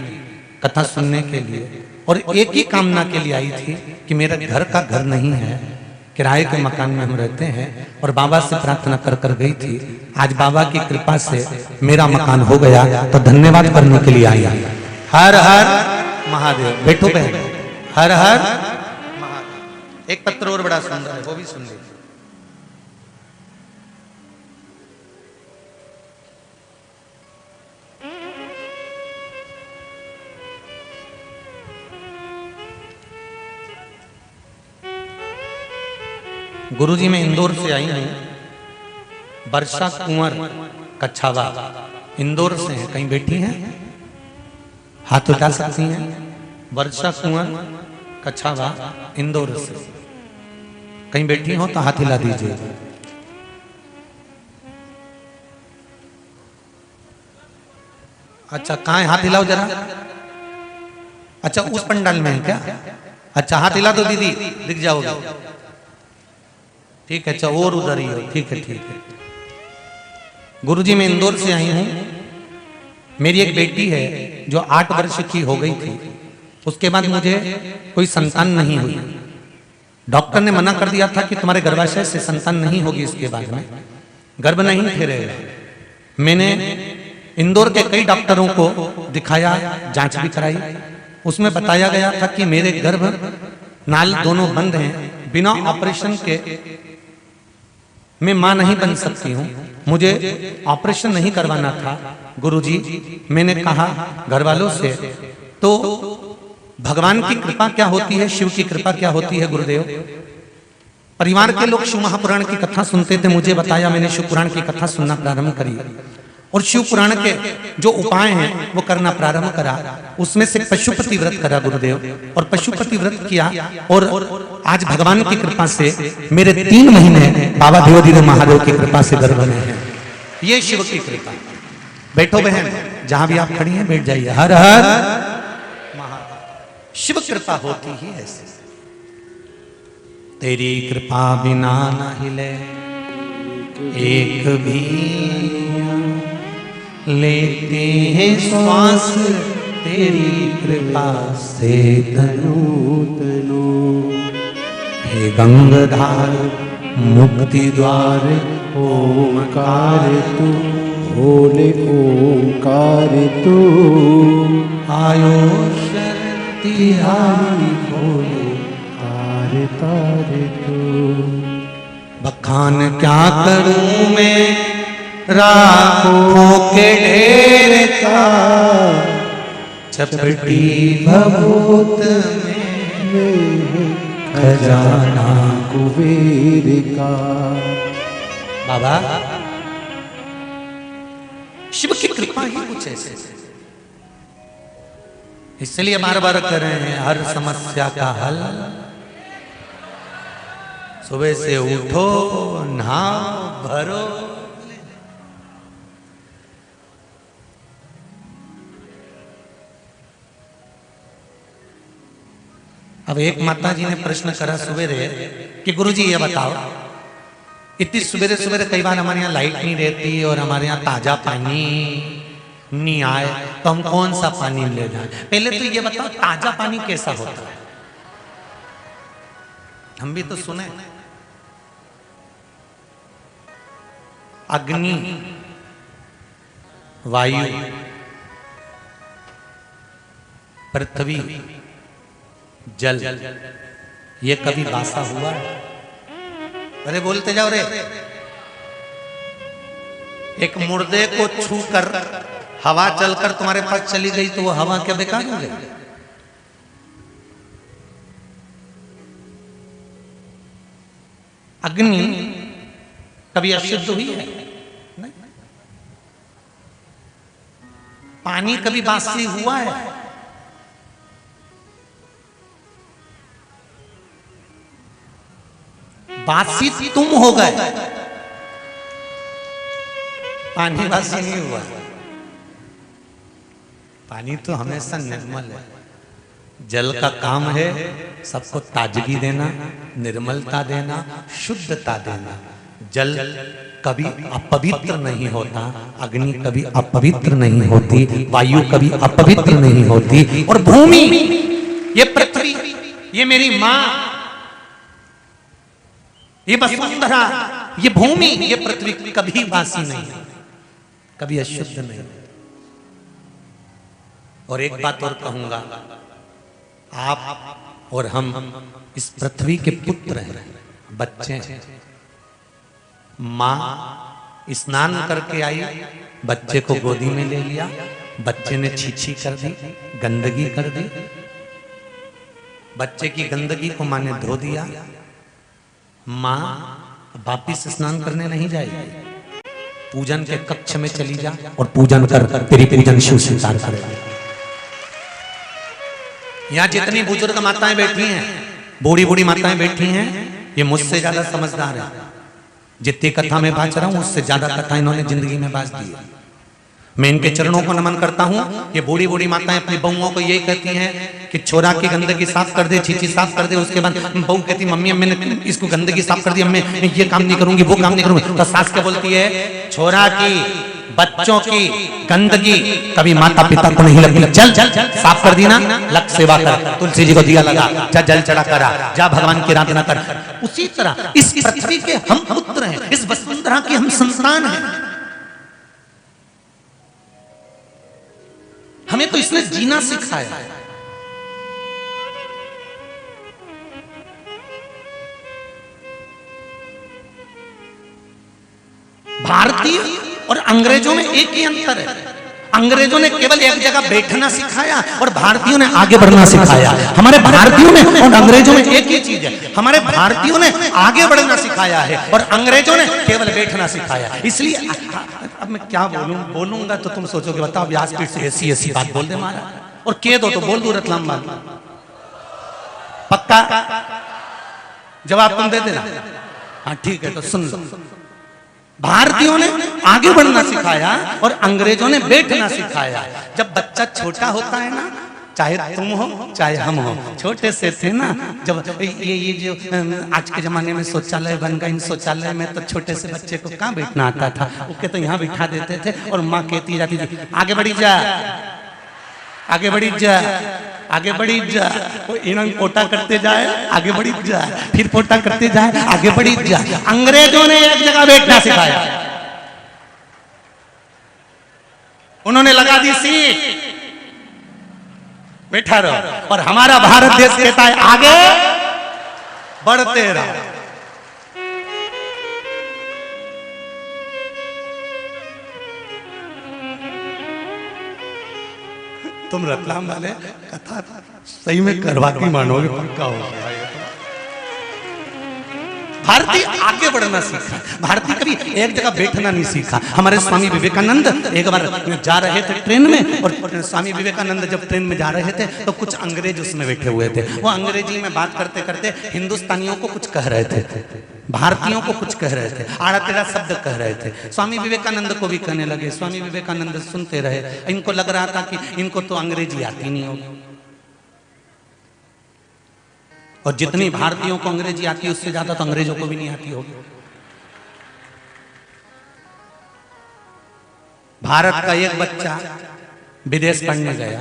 Speaker 1: कथा सुनने के लिए, और एक ही कामना के लिए आई थी कि मेरा घर का घर नहीं है, किराए के मकान में हम रहते हैं, और बाबा से प्रार्थना कर गई थी। आज बाबा की कृपा से मेरा मकान हो गया, तो धन्यवाद करने के लिए आई। हर हर महादेव। बैठो बहन, हर हर महादेव। एक पत्र और बड़ा सुंदर है, वो भी सुन लीजिए। गुरुजी मैं इंदौर से आई हूँ, वर्षा कुंवर कच्छावा, इंदौर से हैं, कहीं बैठी हैं? हाथ उठा सकती हैं? वर्षा कुंवर कच्छावा, इंदौर से कहीं बैठी हो तो हाथ हिला दीजिए। अच्छा कहाँ है? हाथ हिलाओ जरा। अच्छा उस पंडाल में है क्या? अच्छा हाथ हिला दो दीदी, दिख जाओगे। ठीक है, अच्छा और उधर ही हो। ठीक है ठीक है। गुरुजी मैं इंदौर से आई हूँ, मेरी एक बेटी है जो 8 वर्ष की हो गई थी, उसके बाद मुझे कोई संतान नहीं हुई। डॉक्टर ने मना कर दिया था कि तुम्हारे गर्भाशय से संतान नहीं होगी, इसके बाद में गर्भ नहीं थे रहे। मैंने इंदौर के कई डॉक्टरों को दिखाया, जांच भी कराई, उसमें बताया गया था कि मेरे गर्भ नाल दोनों बंद हैं, बिना ऑपरेशन के मैं मां नहीं बन सकती हूँ, मुझे ऑपरेशन नहीं करवाना था। गुरुजी मैंने कहा घर वालों से, तो भगवान की कृपा क्या होती है, शिव की कृपा क्या होती है गुरुदेव। परिवार के लोग शिव महापुराण की कथा सुनते थे, मुझे बताया, मैंने शिव पुराण की कथा सुनना प्रारंभ करी और शिव पुराण के जो उपाय हैं वो करना प्रारंभ करा। उसमें से पशुपति व्रत करा गुरुदेव, और पशुपति व्रत किया, और आज भगवान की कृपा से मेरे 3 महीने बाबा देवोधीदेव महादेव की कृपा से गर्भ में है। ये शिव की कृपा। बैठो बहन, जहां भी आप खड़ी हैं बैठ जाइए। हर हर महादेव। शिव कृपा होती ही ऐसे, तेरी कृपा बिना न हिले एक भी, लेते हैं श्वास तेरी कृपा से तनु तनु। हे गंगाधार मुक्ति द्वार ओंकार तू,
Speaker 2: बोले ओंकार तू,
Speaker 1: आयो शक्तिहारी बोले
Speaker 2: तार तार तू।
Speaker 1: बखान क्या करूं मैं राखों के ढेर का, चपटी भभूत में खजाना
Speaker 2: कुबेर का।
Speaker 1: बाबा शिव की कृपा ही कुछ ऐसे, इसलिए बार बार कर रहे हैं हर समस्या का हल सुबह से उठो नहाओ भरो। अब एक माता जी ने प्रश्न करा सवेरे कि गुरुजी ये बताओ, इतनी सवेरे सवेरे कई बार हमारे यहाँ लाइट नहीं रहती और हमारे यहाँ ताजा पानी नहीं आए तो हम कौन सा पानी ले जाए? पहले तो ये बताओ ताजा पानी कैसा होता है? हम भी तो सुने अग्नि, वायु, पृथ्वी, जल, ये कभी बासा हुआ है? अरे बोलते जाओ रे। एक मुर्दे को छू कर हवा चलकर तुम्हारे पास चली गई तो वो हवा क्या बेकार हो गई? अग्नि कभी अशुद्ध हुई है? नहीं। पानी कभी बासी हुआ है? बासी तुम हो गए, पानी बासी नहीं हुआ। पानी तो हमेशा निर्मल है। जल का काम है सबको ताजगी देना, निर्मलता देना, शुद्धता देना। जल कभी अपवित्र नहीं होता, अग्नि कभी अपवित्र नहीं होती, वायु कभी अपवित्र नहीं होती, और भूमि, ये पृथ्वी, ये मेरी मां, ये वसुंधरा, ये भूमि, ये पृथ्वी कभी बासी नहीं, कभी अशुद्ध नहीं। और एक बात और कहूंगा, आप और हम इस पृथ्वी के पुत्र हैं, बच्चे हैं। मां स्नान करके आई, बच्चे को गोदी में ले लिया, बच्चे ने छीछी कर दी, गंदगी कर दी, बच्चे की गंदगी को मां ने धो दिया। मां वापिस स्नान करने नहीं जाएगी, पूजन के कक्ष में चली जा और पूजन कर, तेरी पूजन शिव स्वीकार करेगा। यहाँ जितनी बुजुर्ग माताएं बैठी हैं, बूढ़ी बूढ़ी माताएं बैठी हैं, ये मुझसे ज्यादा समझदार है। जितनी कथा में बांच रहा हूं उससे ज्यादा कथा इन्होंने जिंदगी में बांच दी है। मैं इनके चरणों को नमन करता हूं। ये बूढ़ी बूढ़ी माताएं अपनी बहुओं को यही कहती हैं कि छोरा की गंदगी साफ कर दे, छीछी साफ कर दे। उसके बाद बहू कहती मम्मी मैंने इसको गंदगी साफ कर दी, मैं ये काम नहीं करूंगी, वो काम नहीं करूंगी। तो सास क्या बोलती है, छोरा की, बच्चों की गंदगी कभी माता पिता को नहीं लगती, चल साफ कर दी ना, लग सेवा कर, तुलसी जी को दिया लगा, जा जल चढ़ा करा, जा भगवान की आराधना कर। उसी तरह इस पृथ्वी के हम पुत्र हैं, इस वसुंधरा के हम संतान हैं। हमें तो इसने जीना सिखाया है। भारतीय और अंग्रेजों में एक ही अंतर है, अंग्रेजों ने केवल एक जगह बैठना सिखाया और भारतीयों ने आगे बढ़ना सिखाया। हमारे भारतीयों में और अंग्रेजों में एक ही चीज है, हमारे भारतीयों ने आगे बढ़ना सिखाया है और अंग्रेजों ने केवल बैठना सिखाया। इसलिए अब मैं क्या बोलूंगा तो तुम सोचोगे बताओ व्यासपीठ से ऐसी ऐसी बात बोल दे मारा, और कह दो तो बोल दो रतलाम बात, पक्का जवाब तुम दे देना। हाँ ठीक है, तो सुन लो। भारतीयों ने आगे बढ़ना सिखाया और अंग्रेजों ने बैठना सिखाया। जब बच्चा छोटा होता है ना, चाहे तुम हो चाहे हम हो, छोटे से थे ना, जब ये जो आज के जमाने में शौचालय बन गए, इन शौचालय में तो छोटे से बच्चे को कहाँ बैठना आता था, उसके तो यहाँ बिठा देते थे और माँ कहती जाती थी आगे बढ़ी जा, आगे बढ़ी जा, आगे बढ़ी जा। वो इन्होंने पोटा करते जाए, आगे बढ़ी जा, फिर पोटा करते जाए, आगे बढ़ी जा। अंग्रेजों ने एक जगह बैठना सिखाया, उन्होंने लगा दी सीट, बैठा रहो। और हमारा भारत देश कहता है आगे बढ़ते रहो। तुम रतलाम वाले कथा सही में करवा के मानोगे, पक्का हो गया ये तो। भारतीय आगे बढ़ना सीखा, भारतीय कभी एक जगह बैठना नहीं सीखा। हमारे स्वामी विवेकानंद एक बार जा रहे थे ट्रेन में, और स्वामी विवेकानंद जब ट्रेन में जा रहे थे तो कुछ अंग्रेज उसमें बैठे हुए थे। वो अंग्रेजी में बात करते करते हिंदुस्तानियों को कुछ कह रहे थे, भारतीयों को कुछ कह रहे थे, आड़ा टेढ़ा शब्द कह रहे थे। स्वामी विवेकानंद को भी कहने लगे। स्वामी विवेकानंद सुनते रहे। इनको लग रहा था कि इनको तो अंग्रेजी आती नहीं होगी, और जितनी भारतीयों को अंग्रेजी आती है उससे ज्यादा तो अंग्रेजों को भी नहीं आती होगी। भारत का एक बच्चा विदेश पढ़ने गया,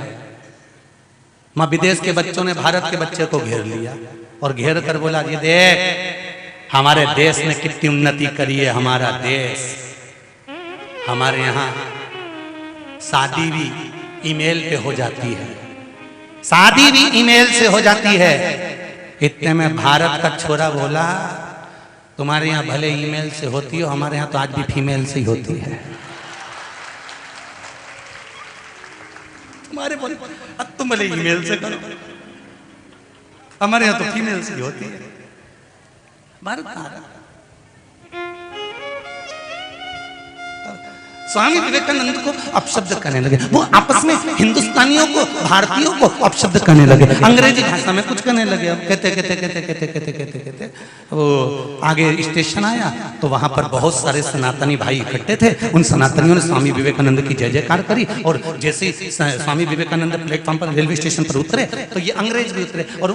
Speaker 1: मां विदेश के बच्चों ने भारत के बच्चे को घेर लिया और घेर कर बोला, ये देख हमारे देश ने कितनी उन्नति करी है। हमारा देश, हमारे यहां शादी भी ईमेल पे हो जाती है, शादी भी ईमेल से हो जाती है। इतने में भारत का छोरा बोला, तुम्हारे यहाँ भले ईमेल से होती हो, हमारे यहाँ तो आज भी फीमेल से ही होती है। तुम्हारे बोले अब तुम भले ईमेल से करो, हमारे यहाँ तो फीमेल से ही होती है। भारत का स्वामी विवेकानंद को अपशब्द करने लगे। वो आपस में हिंदुस्तानियों को, भारतीयों को अपशब्द करने लगे, अंग्रेजी भाषा में कुछ करने लगे। कहते कहते कहते कहते कहते कहते कहते वो आगे स्टेशन आया तो वहां पर बहुत सारे सनातनी भाई इकट्ठे थे। उन सनातनियों ने स्वामी विवेकानंद की जय जयकार करी, और जैसे ही स्वामी विवेकानंद प्लेटफॉर्म पर रेलवे स्टेशन पर उतरे तो ये अंग्रेज भी उतरे, और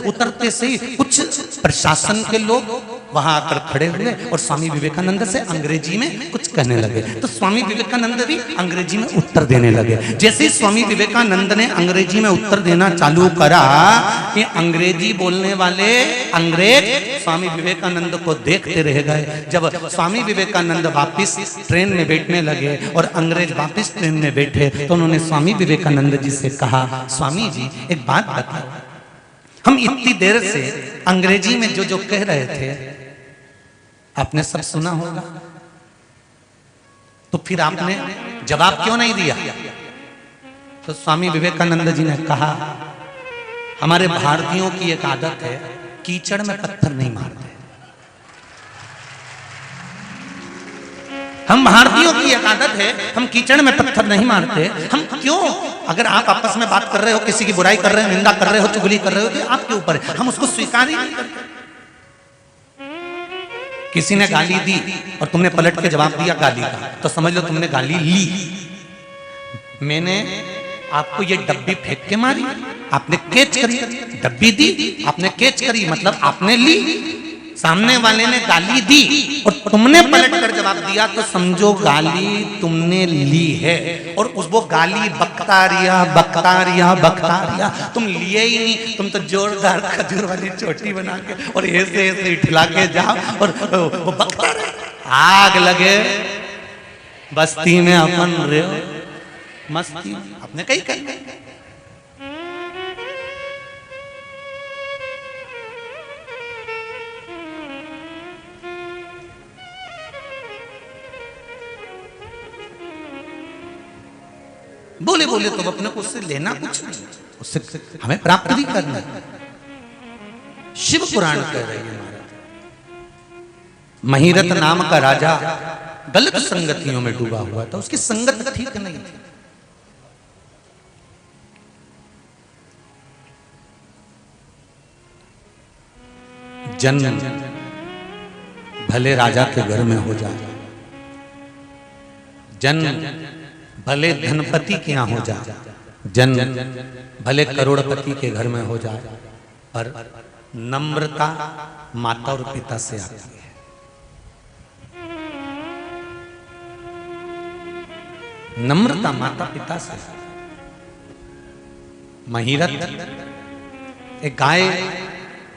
Speaker 1: उतरते से ही कुछ प्रशासन के लोग वहां आकर खड़े हुए और स्वामी विवेकानंद से अंग्रेजी में कुछ कहने लगे। तो स्वामी विवेकानंद भी अंग्रेजी में उत्तर देने लगे। जैसे स्वामी विवेकानंद ने अंग्रेजी में उत्तर देना चालू करा कि अंग्रेजी बोलने वाले अंग्रेज स्वामी विवेकानंद को देखते रह गए। जब स्वामी विवेकानंद वापस ट्रेन में बैठने लगे और अंग्रेज वापस ट्रेन में बैठे तो उन्होंने स्वामी विवेकानंद जी से कहा, स्वामी जी एक बात बताओ, हम इतनी देर से अंग्रेजी में जो जो कह रहे थे आपने सब सुना होगा, तो फिर आपने जवाब क्यों नहीं दिया? तो स्वामी विवेकानंद जी ने कहा, हमारे भारतीयों की एक आदत है, कीचड़ में पत्थर नहीं मारते। हम भारतीयों की एक आदत है, हम कीचड़ में पत्थर नहीं मारते। हम क्यों, अगर आप आपस में बात कर रहे हो, किसी की बुराई कर रहे हो, निंदा कर रहे हो, चुगली कर रहे हो, तो आपके ऊपर है, हम उसको स्वीकार ही नहीं करते। किसी ने गाली दी और तुमने पलट के जवाब दिया गाली का, तो समझ लो तुमने गाली ली। मैंने आपको ये डब्बी फेंक के मारी, आपने कैच करी, डब्बी दी, आपने कैच करी, मतलब आपने ली। सामने वाले ने गाली दी और तुमने पलट कर जवाब दिया, तो समझो गाली तुमने ली है। और उस वो गाली बकता रिया, तुम लिए ही नहीं। तुम तो जोरदार खजूर वाली चोटी बना के और ऐसे ऐसे इठला के जाओ और वो बकता रहे। आग लगे बस्ती में अपन रहे मस्ती, अपने कहीं कहीं बोले बोले तो अपने को उससे लेना कुछ नहीं, उससे हमें प्राप्त भी करना है। शिव पुराण कह रही है, महिरत नाम का राजा गलत संगतियों में डूबा हुआ था, उसकी संगत ठीक नहीं थी। जन्म भले राजा के घर में हो जाए, जन्म भले धनपति के यहाँ हो जाए, जन्म भले करोड़पति के घर में हो जाए, पर नम्रता माता और पिता से आती है। नम्रता माता पिता से। महिरत एक गाय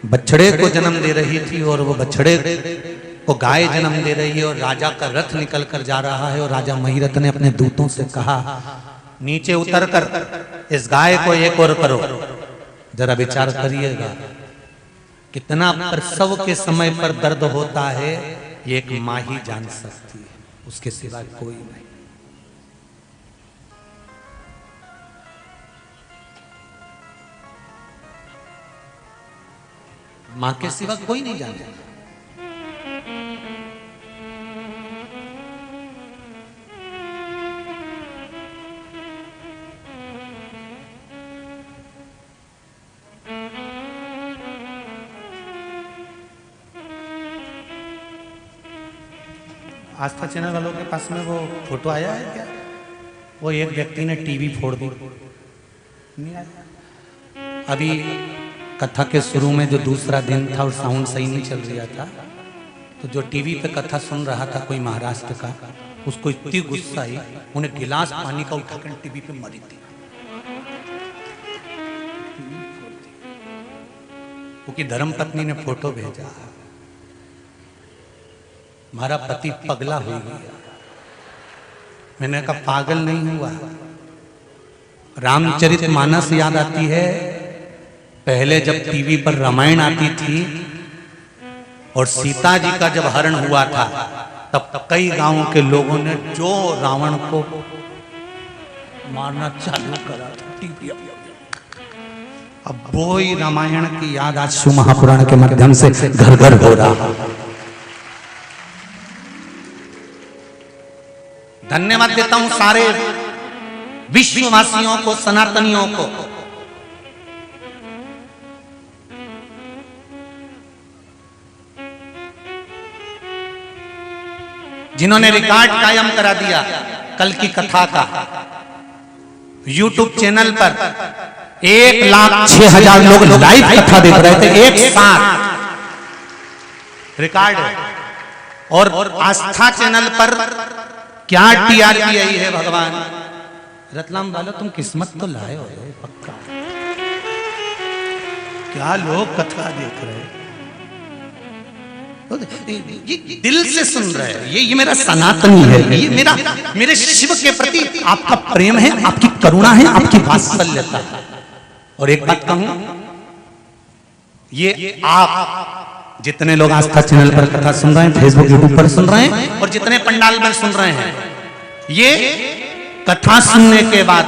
Speaker 1: बछड़े को जन्म दे रही थी और वो बछड़े को गाय जन्म दे रही है और राजा का रथ निकल कर जा रहा है और राजा महिरत ने अपने दूतों से कहा, नीचे उतर कर इस गाय को एक और करो। जरा विचार करिएगा, कितना प्रसव के समय पर दर्द होता है ये एक माँ ही जान सकती है, उसके सिवा कोई नहीं। मां के सिवा कोई नहीं जानता। आस्था चैनल वालों के पास में वो फोटो आया है क्या? वो एक व्यक्ति ने टीवी फोड़ दी, नहीं आया। अभी कथा के शुरू में जो दूसरा दिन था और साउंड सही नहीं चल रहा था, तो जो टीवी पे कथा सुन रहा था कोई महाराष्ट्र का, उसको इतनी गुस्सा आई, उन्हें गिलास पानी का उठाकर टीवी पे मारी थी, क्योंकि धर्मपत्नी ने फोटो भेजा, हमारा पति पगला हो गया। मैंने कहा पागल नहीं हुआ, रामचरितमानस याद आती है। पहले जब टीवी पर रामायण आती थी और सीता जी का जब हरण हुआ था, तब कई गांवों के लोगों ने जो रावण को मारना चालू करा था टीवी। अब वो ही रामायण की याद आज शिव महापुराण के माध्यम से घर घर हो रहा। धन्यवाद देता हूं सारे विश्ववासियों को, सनातनियों को, जिन्होंने रिकॉर्ड कायम करा दिया कल की कथा का। YouTube चैनल पर 1,06,000 लोग लाइव कथा देख रहे थे एक साथ, रिकॉर्ड है। और आस्था चैनल पर क्या टीआरपी आई है भगवान। रतलाम वालों तुम किस्मत तो लाए हो पक्का, क्या लोग कथा देख रहे हैं, ये दिल से सुन रहे हैं। ये मेरा सनातनी है, ये मेरे शिव के प्रति आपका प्रेम है, आपकी करुणा है, आपकी वात्सल्यता। और एक बात कहूं, ये आप जितने लोग आस्था चैनल पर कथा सुन रहे हैं, फेसबुक यूट्यूब पर सुन रहे हैं, और जितने पंडाल में सुन रहे हैं, ये कथा सुनने के बाद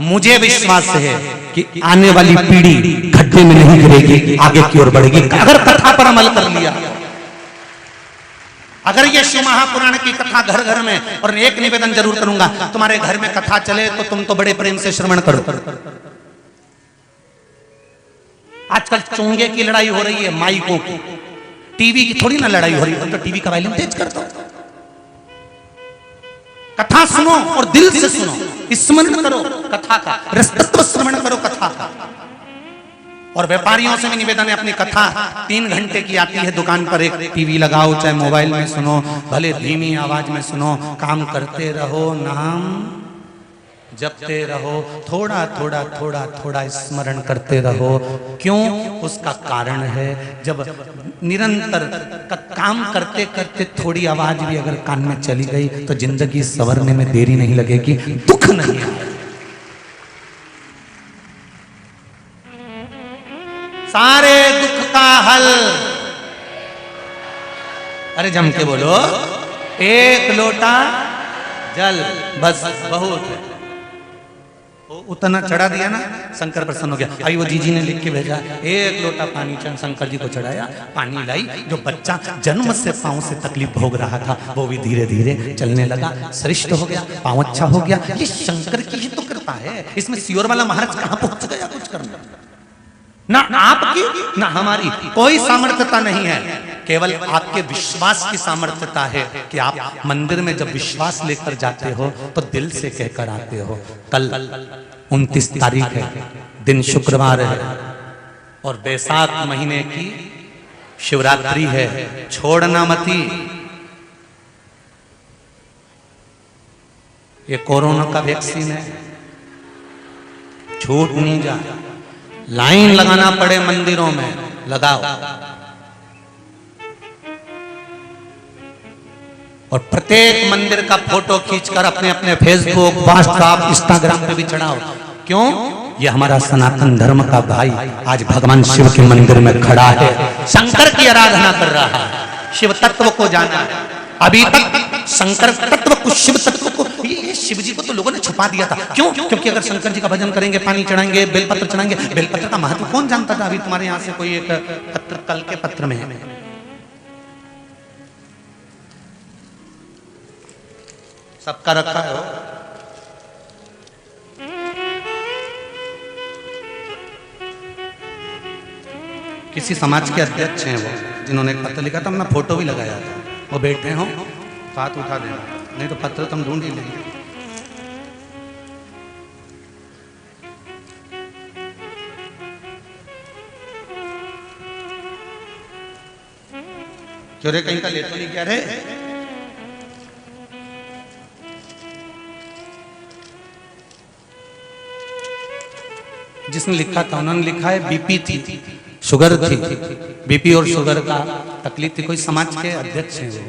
Speaker 1: मुझे विश्वास है कि आने वाली पीढ़ी गड्ढे में नहीं गिरेगी, आगे की ओर बढ़ेगी अगर कथा पर अमल कर लिया। अगर ये शिव महापुराण की कथा घर घर में, और एक निवेदन जरूर करूंगा, तुम्हारे घर में कथा चले तो तुम तो बड़े प्रेम से श्रवण करो। आजकल चोंगे की लड़ाई हो रही है माइकों की, टीवी की थोड़ी ना लड़ाई हो रही है, तो टीवी का वॉल्यूम तेज कर दो, कथा सुनो और दिल से सुनो, स्मरण करो कथा का, रसतत्व श्रवण करो कथा का। और व्यापारियों से भी निवेदन है, अपनी कथा 3 घंटे की आती है, दुकान पर एक टीवी लगाओ, चाहे मोबाइल में सुनो, भले धीमी आवाज में सुनो, काम करते रहो, नाम जपते रहो, थोड़ा थोड़ा थोड़ा थोड़ा स्मरण करते रहो। क्यों? उसका कारण है, जब निरंतर काम करते करते थोड़ी आवाज भी अगर कान में चली गई तो जिंदगी संवरने में देरी नहीं लगेगी, दुख नहीं आएगा। सारे दुख का हल, अरे जम के बोलो, एक लोटा जल बस बहुत है। उतना चढ़ा दिया ना, शंकर प्रसन्न हो गया। अभी वो जीजी ने लिख के भेजा, एक लोटा पानी शंकर जी को चढ़ाया, पानी लाई, जो बच्चा जन्म से पांव से तकलीफ भोग रहा था वो भी धीरे धीरे चलने लगा, श्रेष्ठ हो गया, पांव अच्छा हो गया। ये शंकर की ही तो कृपा है, इसमें सियोर वाला महाराज कहां पहुंच गया कुछ करना, ना आपकी ना हमारी कोई सामर्थ्यता नहीं है, केवल आपके विश्वास की सामर्थ्यता है कि आप मंदिर में जब विश्वास लेकर जाते हो तो दिल से कहकर आते हो। कल 29 तारीख है, दिन शुक्रवार है, और बैसाख महीने की शिवरात्रि है। छोड़ना मती, ये कोरोना का वैक्सीन है, छूट नहीं जा, लाइन लगाना पड़े मंदिरों में लगाओ, और प्रत्येक मंदिर का फोटो खींचकर अपने अपने फेसबुक, व्हाट्सएप, इंस्टाग्राम पे भी चढ़ाओ। क्यों? ये हमारा सनातन धर्म का भाई आज भगवान शिव के मंदिर में खड़ा है, शंकर की आराधना कर रहा है, शिव तत्व को जाना है। अभी तक शंकर तत्व को, शिव तत्व को, ये शिव जी को तो लोगों ने छुपा दिया था। क्यों? क्योंकि अगर शंकर जी का भजन करेंगे, पानी चढ़ाएंगे, बेलपत्र चढ़ाएंगे, बेलपत्र का महत्व कौन जानता था? अभी तुम्हारे यहां से कोई एक पत्र कल के पत्र में है, सबका रखा है। किसी समाज के अध्यक्ष हैं वो, जिन्होंने एक पत्र लिखा था, मैं फोटो भी लगाया था। वो बैठे हो तो हाथ उठा देना, नहीं तो पत्र तुम ढूंढ ही लेंगे। क्यों रे, कहीं का ले तो नहीं क्या रे? जिसने लिखा था उन्होंने लिखा है बीपी थी, शुगर थी, बीपी और शुगर का तकलीफ थी। कोई समाज के अध्यक्ष हैं वो,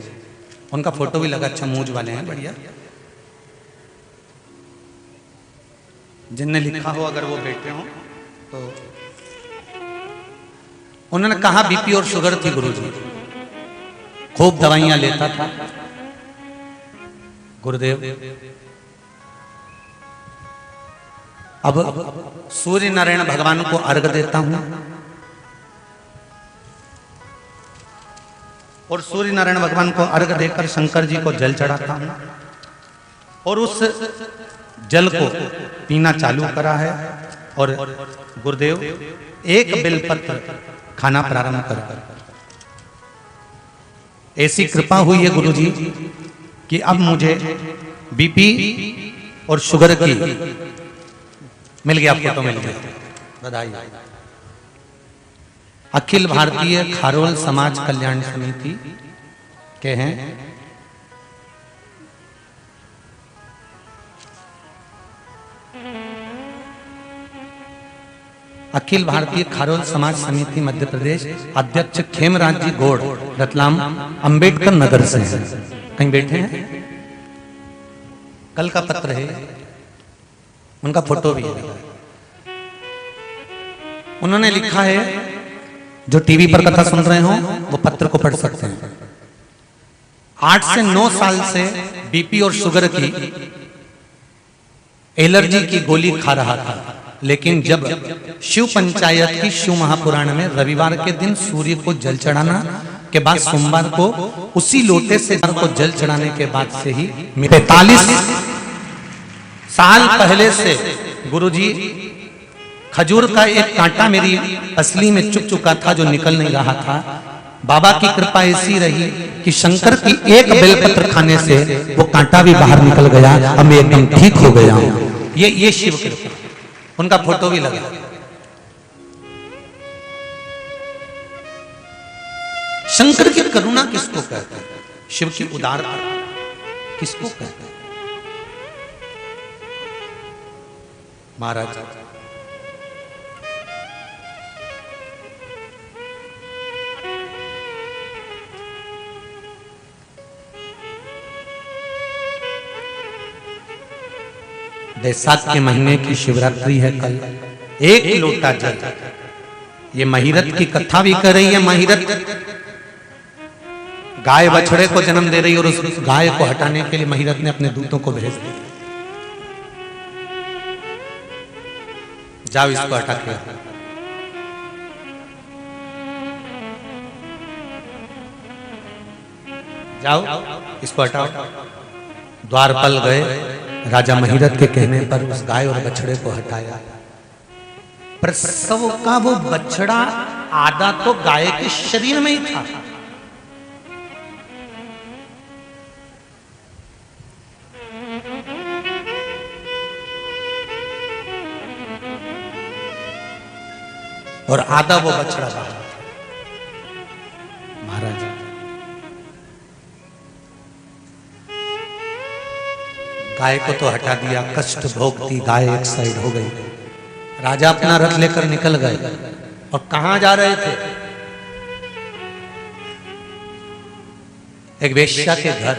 Speaker 1: उनका फोटो भी लगा, अच्छा मूंछ वाले हैं, बढ़िया। जिनने लिखा हो अगर वो बैठे हो तो उन्होंने कहा बीपी और शुगर थी गुरुजी, खूब दवाइयां लेता था गुरुदेव। अब सूर्य नारायण भगवान को अर्घ देता हूं और सूर्य नारायण भगवान को अर्घ देकर शंकर जी को जल चढ़ाता हूं और उस जल को पीना चालू करा है और गुरुदेव एक बेलपत्र खाना प्रारंभ कर। ऐसी कृपा हुई है गुरुजी कि अब मुझे बीपी और शुगर की मिल गया, फोटो मिल गया, बधाई। अखिल भारतीय खारोल समाज कल्याण समिति के हैं। अखिल भारतीय खारोल समाज समिति मध्य प्रदेश अध्यक्ष खेमराज जी गौड़, रतलाम अंबेडकर नगर से हैं। कहीं बैठे हैं, कल का पत्र है, उनका फोटो भी है। उन्होंने लिखा है, जो टीवी पर कथा सुन रहे हो वो पत्र को पढ़ सकते हैं। 8 से 9 साल से बीपी और शुगर की एलर्जी की गोली खा रहा था, लेकिन जब शिव पंचायत की शिव महापुराण में रविवार के दिन सूर्य को जल चढ़ाना के बाद सोमवार को उसी लोटे से को जल चढ़ाने के बाद से ही 45 साल पहले से गुरुजी खजूर का एक कांटा मेरी असली में चुप चुका था, जो निकल नहीं रहा था। बाबा की कृपा ऐसी रही कि शंकर की एक बेलपत्र खाने से वो कांटा भी बाहर निकल गया। अब मैं एकदम ठीक हो गया हूं। ये शिव कृपा। उनका फोटो भी लगा। शंकर की करुणा किसको कहते हैं? शिव की उदारता किसको कहते हैं? महाराज बैसाख के महीने की शिवरात्रि है कल। एक लोटा जल, ये महिरत की कथा भी कर रही है। महिरत गाय बछड़े को जन्म दे रही है और उस गाय को हटाने के लिए महिरत ने अपने दूतों को भेज दिया, जाओ इसको हटा के। जाओ इसको हटाओ। द्वारपाल गए, राजा महिरत के कहने पर उस गाय और बछड़े को हटाया। प्रसव का वो बछड़ा आधा तो गाय के शरीर में ही था। और आधा वो बछड़ा बाहर था। महाराज गाय को तो हटा दिया, कष्ट भोगती गाय एक साइड हो गई। राजा अपना रथ लेकर निकल गए और कहां जा रहे थे? एक वेश्या के घर।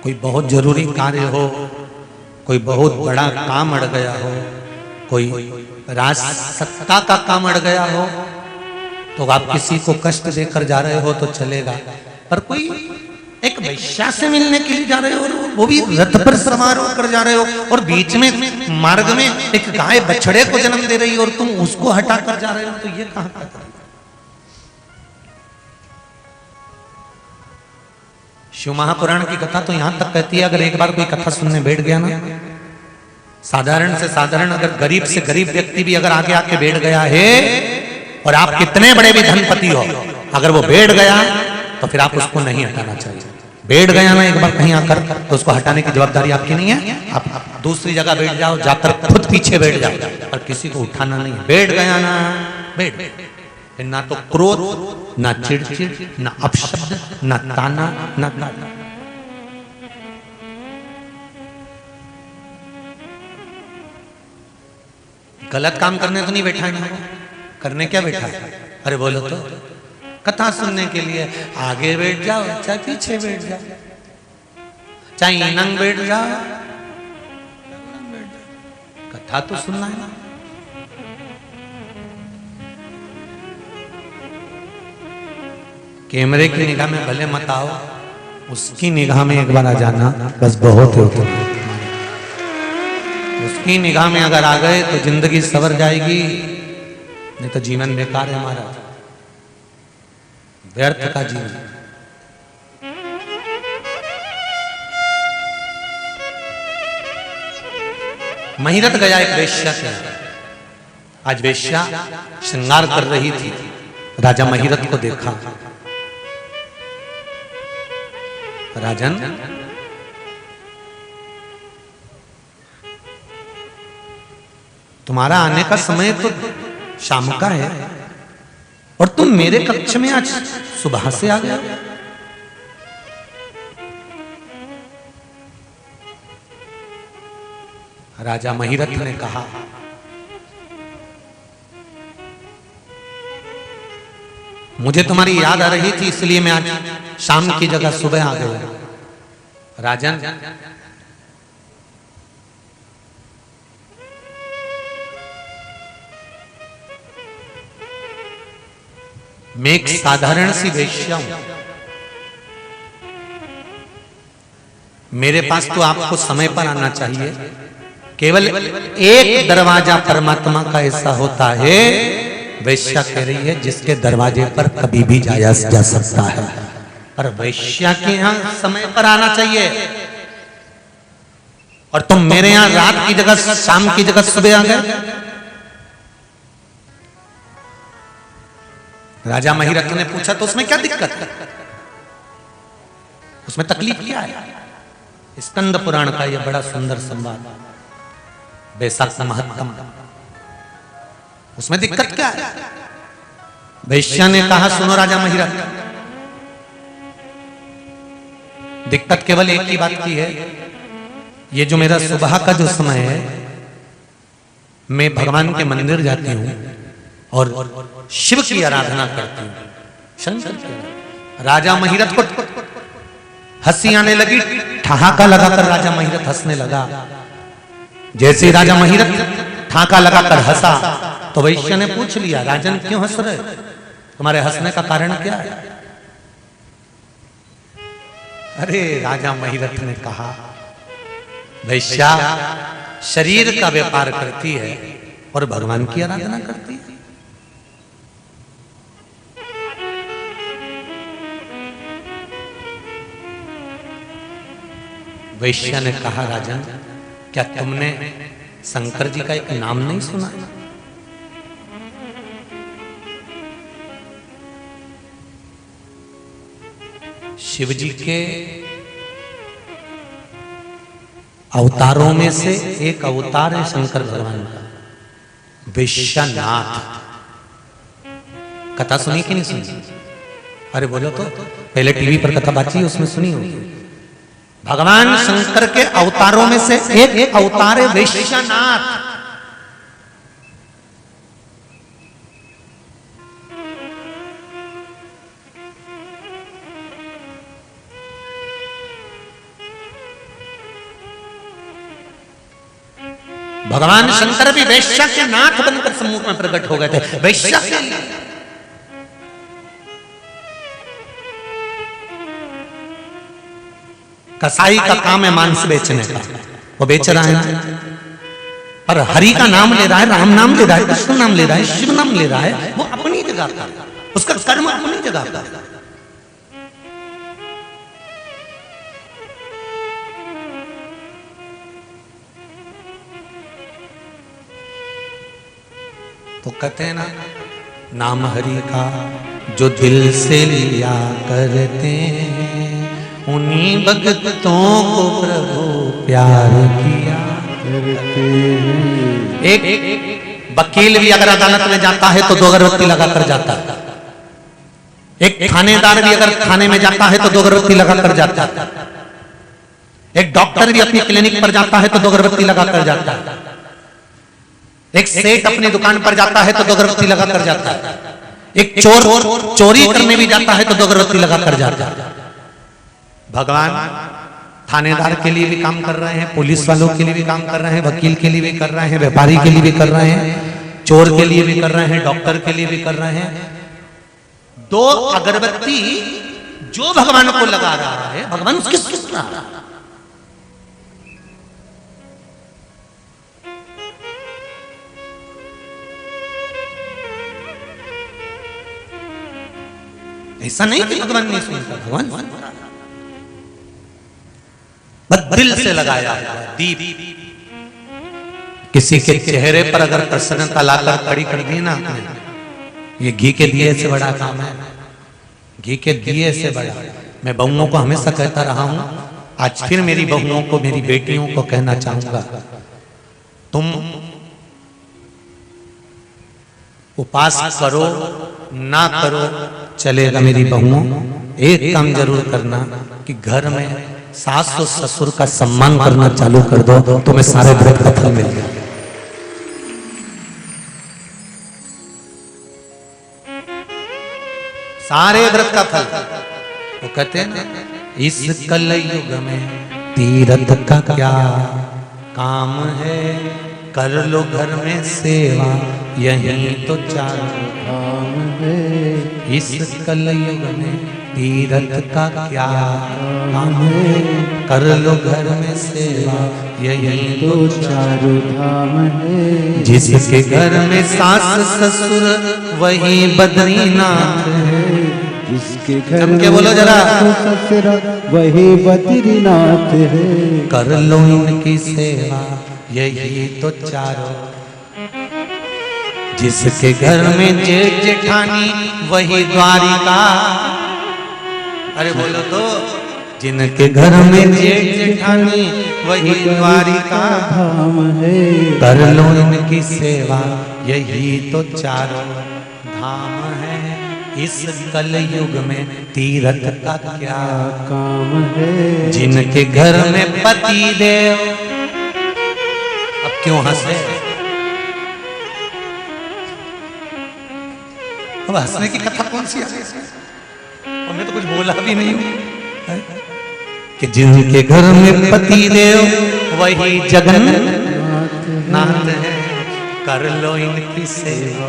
Speaker 1: कोई बहुत जरूरी कार्य हो, कोई बहुत बड़ा काम अड़ गया हो, कोई राज सत्ता का काम अड़ गया हो तो आप किसी को कष्ट देकर जा रहे हो तो चलेगा, पर कोई एक वैश्या से मिलने के लिए जा रहे हो और वो भी रथ पर सवार होकर जा रहे हो और बीच में मार्ग में एक गाय बछड़े को जन्म दे रही हो और तुम उसको हटा कर जा रहे हो, तो ये कहां का था? शिव महापुराण की कथा तो यहां तक कहती है, अगर एक बार कोई कथा सुनने बैठ गया ना, साधारण से साधारण अगर गरीब से गरीब व्यक्ति भी अगर आगे आके बैठ गया है और आप कितने बड़े भी धनपति हो, अगर वो बैठ गया तो फिर आप उसको नहीं हटाना चाहिए। बैठ गया ना एक बार कहीं आकर तो उसको हटाने की जवाबदारी आपकी नहीं है। आप दूसरी जगह बैठ जाओ, जाकर खुद पीछे बैठ जाओ, पर किसी को उठाना नहीं है। बैठ गया ना, बैठ, ना तो क्रोध, ना चिड़चिड़, ना अपशब्द, ना ताना, ना गाना। गलत काम करने तो नहीं बैठा है ना, करने क्या बैठा है? अरे बोलो तो, कथा सुनने के लिए आगे बैठ जाओ चाहे पीछे बैठ जाओ, चाहे नंग बैठ जाओ, कथा तो सुनना है ना। कैमरे की निगाह में भले मत आओ, उसकी निगाह में एक बार आ जाना बस बहुत होता है। उसकी निगाह में अगर आ गए तो जिंदगी सवर जाएगी, नहीं तो जीवन बेकार है हमारा, व्यर्थ का जीवन। महिरथ गया एक वेश्या के, आज वेश्या श्रृंगार कर रही थी, राजा महिरथ को देखा। राजन, तुम्हारा आने का समय तो शाम का है और तुम मेरे कक्ष में आज सुबह से आ गया। राजा महिरथ ने कहा, मुझे तुम्हारी याद आ रही थी इसलिए मैं आज शाम की जगह सुबह आ गया। राजन, मैं एक साधारण सी वेश्या हूं, मेरे पास तो आपको समय पर आना चाहिए। केवल एक दरवाजा परमात्मा का ऐसा होता है, वेश्या कह रही है, जिसके दरवाजे पर कभी भी जाया जा सकता है, पर वेश्या के यहां समय पर आना चाहिए। और तुम मेरे यहां रात की जगह शाम की जगह सुबह आ गए। राजा महिरथ ने पूछा, तो उसमें क्या दिक्कत है? उसमें तकलीफ क्या है? स्कंद पुराण का यह बड़ा सुंदर संवाद, वैशाख महत्तम, उसमें दिक्कत क्या है? वैश्या ने कहा, सुनो राजा महिरथ, दिक्कत केवल एक ही बात की है, ये जो मेरा सुबह का जो समय है, मैं भगवान के मंदिर जाती हूं और शिव की आराधना करती हूं, शंकर की। राजा महिरथ को हंसी आने लगी, ठहाका लगाकर राजा महिरथ हंसने लगा। जैसे राजा महिरथ ठहाका लगाकर हंसा तो वैश्य ने पूछ लिया, राजन क्यों हंस रहे, तुम्हारे हंसने का कारण क्या है? अरे राजा महिरथ ने कहा, वैश्या शरीर का व्यापार करती है और भगवान की आराधना करती है। वैश्या ने कहा, राजन क्या तुमने शंकर जी का एक नाम नहीं सुना? शिव जी के अवतारों में से एक अवतार है शंकर भगवान का, वैश्यनाथ। कथा सुनी कि नहीं सुनी? अरे बोलो तो, पहले टीवी पर कथा बाजी उसमें सुनी होगी। भगवान शंकर के अवतारों में से एक अवतार है वैश्यनाथ। भगवान शंकर भी वैश्या के नाथ बनकर सम्मुख में प्रकट हो गए थे, वैश्या के लिए। कसाई का काम है मांस बेचने का, वो बेच रहा है, और हरि का नाम ले रहा है, राम नाम ले रहा है, कृष्ण नाम ले रहा है, शिव नाम ले रहा है, वो अपनी जगह का, उसका कर्म अपनी जगह का। तो कहते हैं ना, नाम हरि का जो दिल से लिया करते हैं, उन्हीं भक्तों को प्रभु प्यार किया करते हैं। एक वकील भी अगर अदालत में जाता है तो 2 अगरबत्ती लगाकर जाता है। एक थानेदार भी अगर थाने में जाता है तो 2 अगरबत्ती लगाकर जाता है। एक डॉक्टर भी अपनी क्लिनिक पर जाता है तो 2 अगरबत्ती लगाकर जाता है। एक सेठ अपनी दुकान पर जाता है तो 2 अगरबत्ती लगाकर जाता है। एक चोर चोरी करने भी जाता है तो 2 अगरबत्ती लगाकर जाता है। भगवान थानेदार के लिए भी काम कर रहे हैं, पुलिस वालों के लिए भी काम कर रहे हैं, वकील के लिए भी कर रहे हैं, व्यापारी के लिए भी कर रहे हैं, चोर के लिए भी कर रहे हैं, डॉक्टर के लिए भी कर रहे हैं। 2 अगरबत्ती जो भगवान को लगा रहा है, भगवान उसकी सुन रहा है। ऐसा नहीं कि भगवान नहीं सुनता, भगवान बस दिल से लगाया दीप। किसी के चेहरे पर अगर प्रसन्नता लाकर खड़ी कर दी ना आपने, ये घी के दिए से बड़ा काम है, घी के दिए से बड़ा। मैं बहुओं को हमेशा कहता रहा हूं, आज फिर मेरी बहुओं को, मेरी बेटियों को कहना चाहूंगा, तुम उपास करो ना करो चलेगा मेरी बहुओं, एक काम जरूर करना कि घर में सास और ससुर का सम्मान करना चालू कर दो, तुम्हें सारे व्रत का फल मिल जाएगा। सारे व्रत का फल। वो कहते हैं ना, इस कलयुग में तीरथ का क्या काम है, कर लो घर में सेवा यही तो चारों धाम है। इस कलयुग में तीरथ का क्या काम है, कर लो घर में सेवा यही तो चारों धाम है। जिसके घर में सास ससुर वही बद्रीनाथ है, जिसके घर में बोलो जरा ससुर वही बद्रीनाथ है। कर लो इनकी सेवा यही तो चारों। जिसके घर में जेठ जेठानी वही द्वारिका, अरे बोलो तो, जिनके घर में जेठ जेठानी वही द्वारिका धाम है। कर लो इनकी सेवा यही तो चारों धाम है। इस कलयुग में तीरथ का क्या काम है, जिनके घर में पति देव। अब क्यों हंसे? अब हंसने की कथा कौन सी है? हमने तो कुछ बोला भी नहीं है कि जिनके घर में पति देव वही जगन्नाथ है। कर लो इनकी सेवा।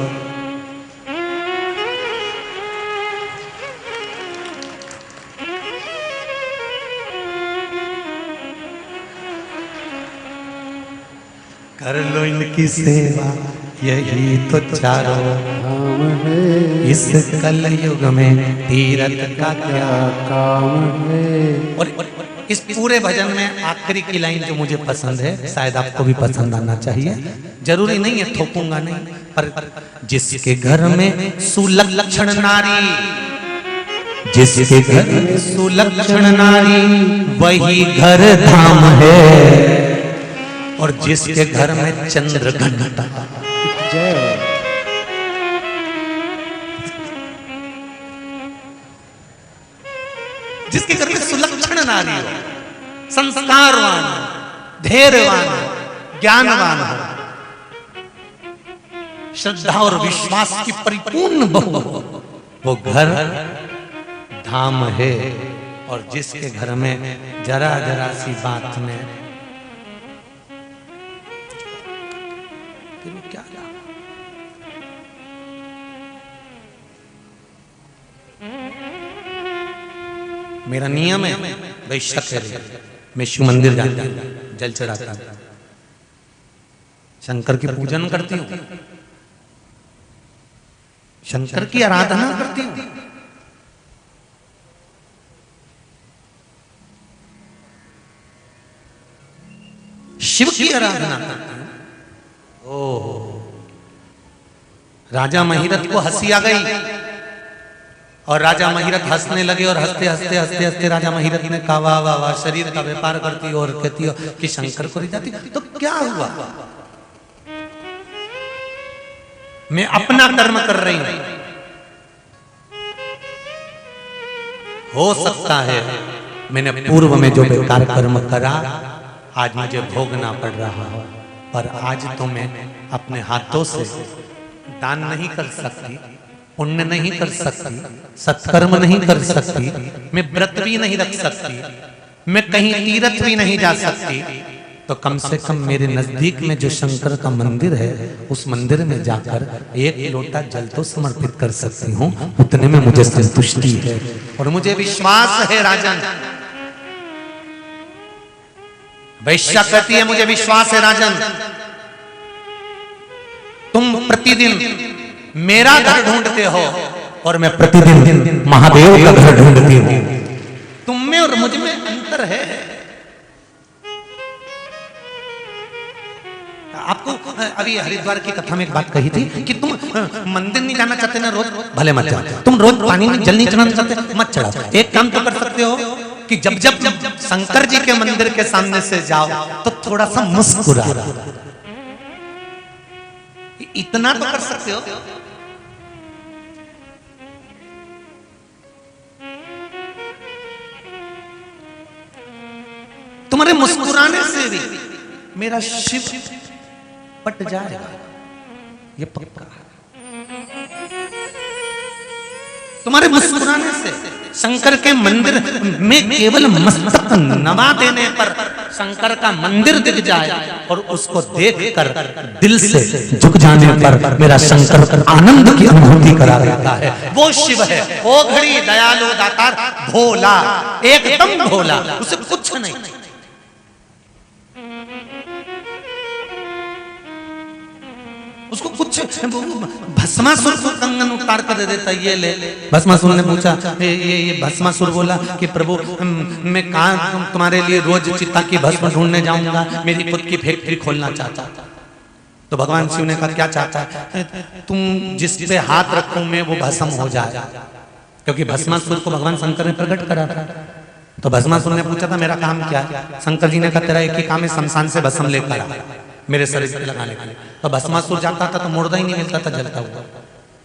Speaker 1: कर लो इनकी सेवा यही तो चारों धाम है। इस कलयुग में तीरथ का क्या काम है। और इस पूरे भजन में आखिरी की लाइन जो मुझे पसंद है, शायद आपको भी पसंद आना चाहिए, जरूरी नहीं है, थोपूंगा नहीं, पर जिसके घर में सुलक्षण नारी, जिसके घर में सुलक्षण नारी वही घर धाम है। और जिसके घर में चंद्र घंटा, जिसके घर में सुलक्षण नारी हो, संस्कारवान हो, धैर्यवान हो, ज्ञानवान हो, श्रद्धा और विश्वास की परिपूर्ण बहू हो, वो घर धाम है। और जिसके घर में जरा जरा सी बात में मेरा नियम है वैश्यक है, मैं शिव मंदिर जाता हूं, जल चढ़ाता हूं, शंकर की पूजन करती हूँ, शंकर की आराधना करती हूँ। शिव की आराधना करती हूँ। ओह, राजा महिरथ को हंसी आ गई और राजा महिरथ हंसने लगे और हंसते हंसते हंसते हंसते राजा महिरथ ने कहा वाह वाह वाह, शरीर का व्यापार करती हो और कहती हो कि शंकर को रिझाती, तो क्या हुआ? मैं अपना कर्म कर रही हूं, हो सकता है मैंने पूर्व में जो बेकार कर्म करा आज मुझे भोगना पड़ रहा हो, पर आज तो मैं अपने हाथों से दान नहीं कर सकती, पुण्य नहीं कर सकती, सत्कर्म नहीं कर सकती, मैं व्रत भी नहीं रख सकती, मैं कहीं तीर्थ भी नहीं जा सकती, तो कम से कम मेरे नजदीक में जो शंकर का मंदिर है उस मंदिर में जाकर एक लोटा जल तो समर्पित कर सकती हूँ, उतने में मुझे संतुष्टि है। और मुझे विश्वास है राजन, वैश्या कहती है मुझे विश्वास है राजन, तुम प्रतिदिन मेरा घर ढूंढते हो और मैं प्रतिदिन महादेव का घर ढूंढती हूं, तुम में और मुझ में अंतर है। आपको अभी हरिद्वार की कथा में एक बात कही थी कि तुम मंदिर नहीं जाना चाहते ना रोज, भले मत जाओ, तुम रोज पानी में जल नहीं चढ़ाना चाहते मत चढ़ाओ। एक काम तो कर सकते हो कि जब जब जब शंकर जी के मंदिर के सामने से जाओ तो थोड़ा सा मुस्कुरा, इतना तो कर सकते हो। तुम्हारे मुस्कुराने से भी मेरा शिव पट जाएगा, ये पक्का। तुम्हारे मुस्कुराने से शंकर के मंदिर में केवल मस्तक नवा देने पर शंकर का मंदिर दिख जाए और उसको देखकर दिल से झुक जाने पर मेरा शंकर आनंद की अनुभूति करा देता है। वो शिव है, वो घड़ी दयालु दातार भोला, एकदम भोला, उसे कुछ नहीं। उसको कुछ भस्मासुर को कंगन उतार कर दे देता, ये ले। भस्मासुर ने पूछा, ये भस्मासुर बोला कि प्रभु मैं कहाँ तुम्हारे लिए रोज चिता की भस्म ढूंढने जाऊंगा, मेरी खुद की फैक्ट्री खोलना चाहता। तो भगवान शिव ने कहा क्या चाहता है? तुम जिस पे हाथ रखूं मैं वो भस्म हो जाए, क्योंकि भस्मासुर को भगवान शंकर ने प्रकट करा था। तो भस्मासुर ने पूछा था मेरा काम क्या है? शंकर जी ने कहा तेरा एक ही काम है, शमशान से भस्म लेकर आ मेरे शरीर पे लगाने के लिए। तो भस्मासुर जाता था तो मुर्दा ही नहीं मिलता था जलता हुआ,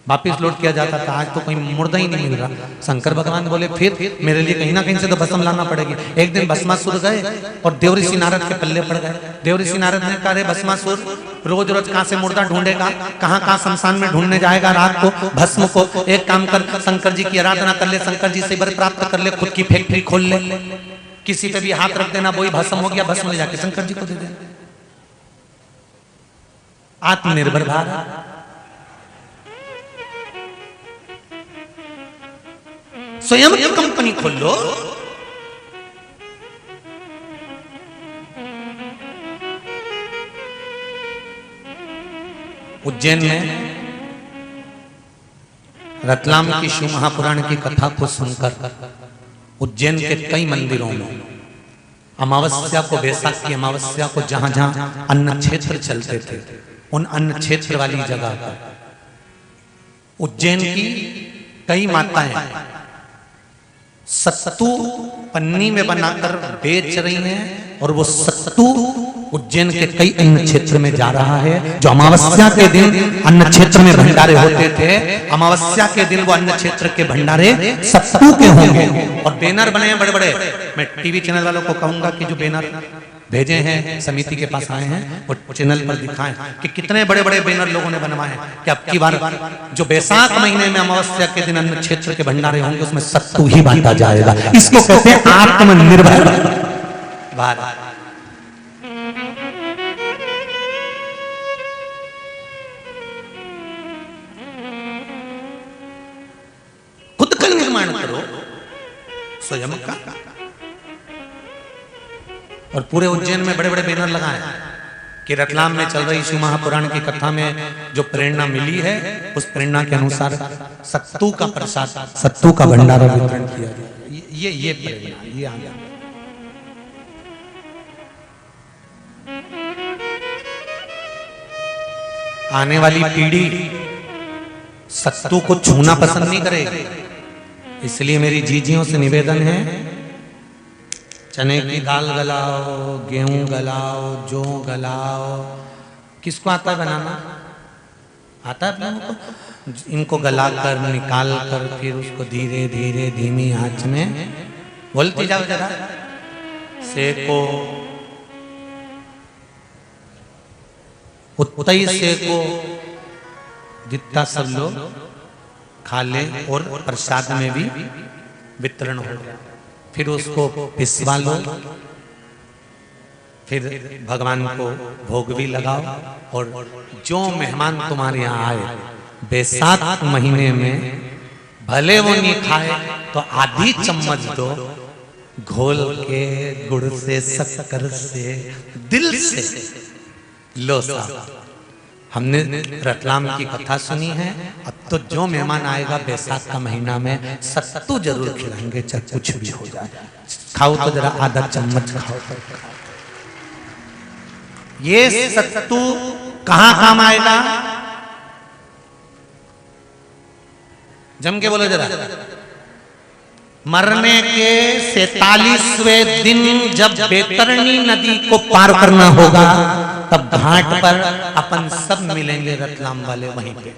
Speaker 1: वापिस लौट किया जाता था, आज तो कहीं मुर्दा ही नहीं मिल रहा। शंकर भगवान बोले फिर मेरे लिए कहीं ना कहीं से तो भस्म लाना पड़ेगी। एक दिन भस्मासुर गए और देवऋषि नारद के पल्ले पड़ गए। देवऋषि नारद ने कहा भस्मासुर रोज रोज कहाँ से मुर्दा ढूंढेगा, कहाँ कहाँ शमशान में ढूंढने जाएगा रात को भस्म को। एक काम कर, शंकर जी की आराधना कर ले, शंकर जी से वर प्राप्त कर ले, खुद की फैक्ट्री खोल ले, किसी पे भी हाथ रख देना वही भस्म हो गया, भस्म ले जाके शंकर जी को दे देना। आत्मनिर्भर भारत। स्वयं की कंपनी खोल लो। उज्जैन में रतलाम की शिव महापुराण की कथा को सुनकर उज्जैन के कई मंदिरों में अमावस्या को, बैसाख की अमावस्या को जहां जहां अन्न क्षेत्र चलते थे उन अन्न क्षेत्र वाली जगह पर उज्जैन की कई माताएं सत्तू पन्नी में बनाकर बेच रही हैं और वो सत्तू उज्जैन के कई अन्य क्षेत्र में जा रहा है। जो अमावस्या के दिन अन्य क्षेत्र में भंडारे होते थे, अमावस्या के दिन वो अन्य क्षेत्र के भंडारे सत्तू के होंगे। और बैनर बने हैं बड़े बड़े। मैं टीवी चैनल वालों को कहूंगा कि जो बैनर भेजे हैं समिति के पास आए हैं वो चैनल पर दिखाएं कि कितने बड़े बड़े बैनर लोगों ने बनवाए हैं कि अब की बार जो बैसाख महीने में अमावस्या के दिन अन्य क्षेत्र के भंडारे होंगे उसमें सत्तू ही बांटा जाएगा। इसको कहते हैं आत्मनिर्भर भारत। खुद का निर्माण करो, स्वयं का। और पूरे उज्जैन में बड़े बड़े बैनर लगाए कि रतलाम में चल रही शिव महापुराण की कथा में जो प्रेरणा मिली है, उस प्रेरणा के अनुसार सत्तू का प्रसाद, सत्तू का भंडारा वितरण किया जाए। ये प्रेरणा, ये आ गया। आने वाली पीढ़ी सत्तू को छूना पसंद नहीं करेगी, इसलिए मेरी जीजियों से निवेदन है, चने की दाल गलाओ, गेहूं गलाओ, जौ गलाओ। किसको आता है बनाना? आता है अपने को? इनको गलाकर निकाल कर फिर उसको धीरे धीरे धीमी आंच में, बोलती जाओ जरा, सेको, उतई सेको, जितना सब लोग खा ले और प्रसाद में भी वितरण हो। फिर उसको पिसवा लो, फिर भगवान को भोग भी लगाओ। और जो मेहमान तुम्हारे यहाँ आए, बैसाख महीने में भले वो नहीं खाए तो आधी चम्मच दो, घोल के गुड़ से, शक्कर से, दिल से लो साहब। हमने रतलाम की कथा सुनी है, अब तो जो मेहमान आएगा बैसाख का महीना में सत्तू जरूर खिलाएंगे, चाहे कुछ भी हो जाए। खाओ तो जरा आधा चम्मच खाओ तो। ये सत्तू कहां काम आएगा? जम के बोलो जरा। मरने के 47वें दिन जब बैतरणी नदी को पार करना होगा, तब घाट पर अपन सब मिलेंगे रतलाम वाले वहीं पे।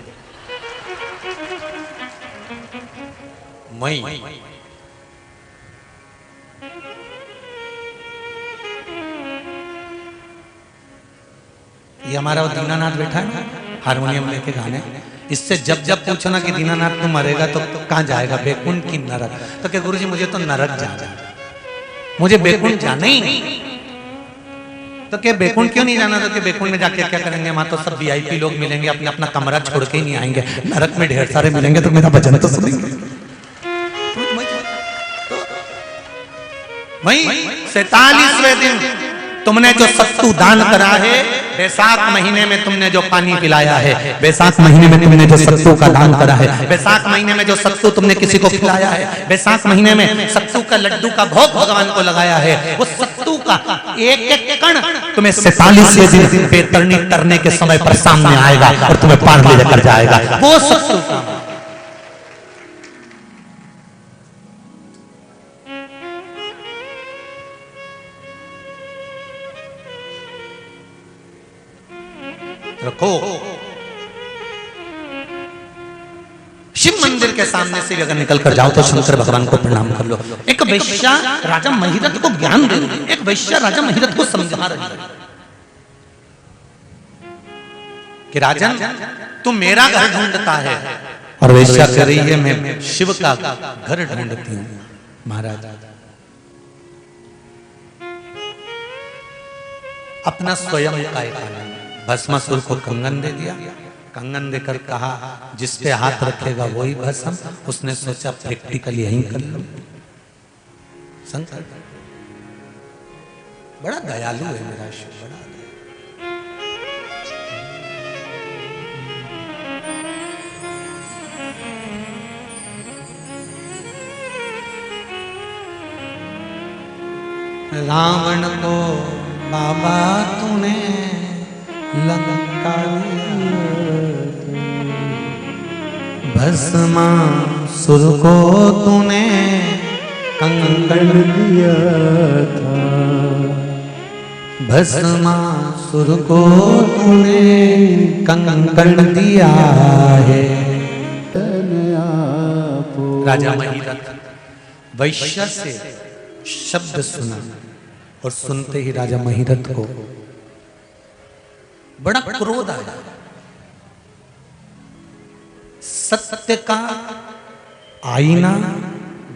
Speaker 1: मई ये हमारा दीनानाथ बैठा है ना, हारमोनियम लेके गाने। इससे जब जब पूछो ना कि दीनानाथ तू मरेगा तो कहां जाएगा, बैकुंठ की नरक? तो क्या गुरुजी मुझे तो नरक जाना, मुझे बैकुंठ जाना ही नहीं। तो क्या बैकुंठ क्यों नहीं जाना? तो क्या बैकुंठ में जाके क्या करेंगे? वहां तो सब वीआईपी लोग मिलेंगे, अपना अपना कमरा छोड़ के ही नहीं आएंगे। नरक में ढेर सारे मिलेंगे तो मेरा भजन तो सुनेंगे। वही 47वें दिन तुमने जो सत्तू दान करा है, बैसाख महीने में तुमने जो पानी पिलाया है, बैसाख महीने में तुमने जो सत्तू का दान करा है, बैसाख महीने में जो सत्तू तुमने किसी को खिलाया है, बैसाख महीने में सत्तू का लड्डू का भोग भगवान को लगाया है, वो सत्तू का एक एक कण तुम्हें 47वें दिन बैतरणी तरने के समय पर सामने आएगा और तुम्हें पार ले लेकर जाएगा। वो सत्तू का रखो। शिव मंदिर के सामने से अगर निकल कर जाओ तो शंकर भगवान को प्रणाम कर लो। एक वैश्या राजा महिरथ को ज्ञान दे रही है, एक वैश्या राजा महिरथ को समझा रही है कि राजन तू मेरा घर ढूंढता है, और वैश्या कह रही है मैं शिव का घर ढूंढती हूँ। महाराज अपना स्वयं का एक आनंद, भस्मासुर को कंगन दे दिया, कंगन देकर कहा जिस पे हाथ रखेगा वही भस्म। उसने सोचा प्रैक्टिकल यहीं कर लो। शंकर बड़ा दयालु है मेरा शिव, बड़ा रावण को बाबा तूने लंका भस्मासुर को तूने कंगन दिया था, भस्मासुर को तूने कंगन दिया है। राजा महिरथ वैश्य से शब्द सुना और सुनते ही राजा महिरथ को बड़ा क्रोध आया। सत्य का आईना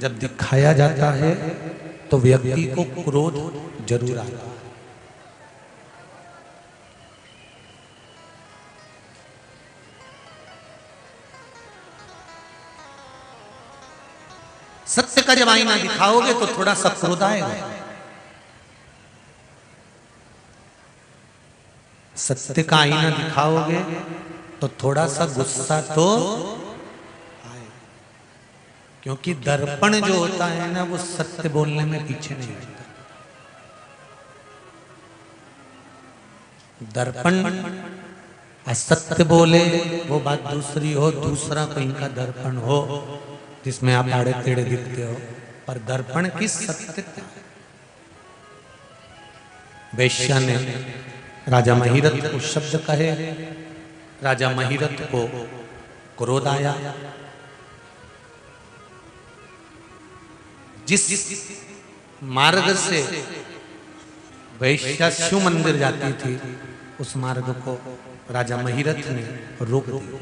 Speaker 1: जब दिखाया जाता है तो व्यक्ति को क्रोध जरूर आता है। सत्य का जब आईना दिखाओगे तो थोड़ा सा क्रोध आएगा, सत्य का आईना दिखाओगे तो थोड़ा सा गुस्सा तो आए, क्योंकि दर्पण जो होता है ना वो सत्य बोलने में पीछे नहीं होता। दर्पण असत्य बोले वो बात दूसरी हो, दूसरा कहीं का दर्पण हो जिसमें आप आड़े टेढ़े दिखते हो, पर दर्पण की सत्यता। वेश्या ने राजा महिरथ को शब्द कहे, राजा महिरथ को क्रोध आया। जिस मार्ग से वैश्या शिव मंदिर जाती थी उस मार्ग को राजा महिरथ ने रोक दिया।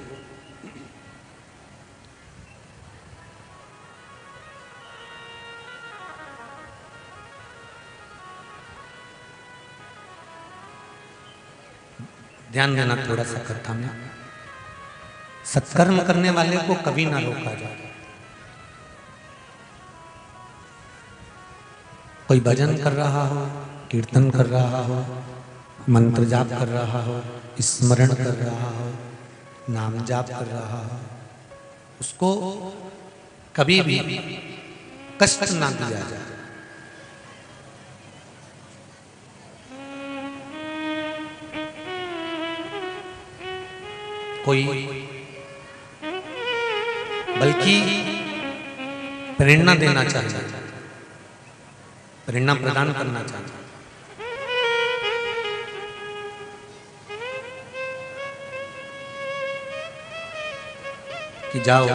Speaker 1: ध्यान देना थोड़ा सा कथा में, सत्कर्म करने वाले को कभी ना रोका जाए। कोई भजन कर रहा हो, कीर्तन कर रहा हो, मंत्र जाप कर रहा हो, स्मरण कर रहा हो, नाम जाप कर रहा हो, उसको कभी भी कष्ट ना दिया जाए। कोई बल्कि प्रेरणा देना चाहिए, प्रेरणा प्रदान करना चाहिए। कि जाओ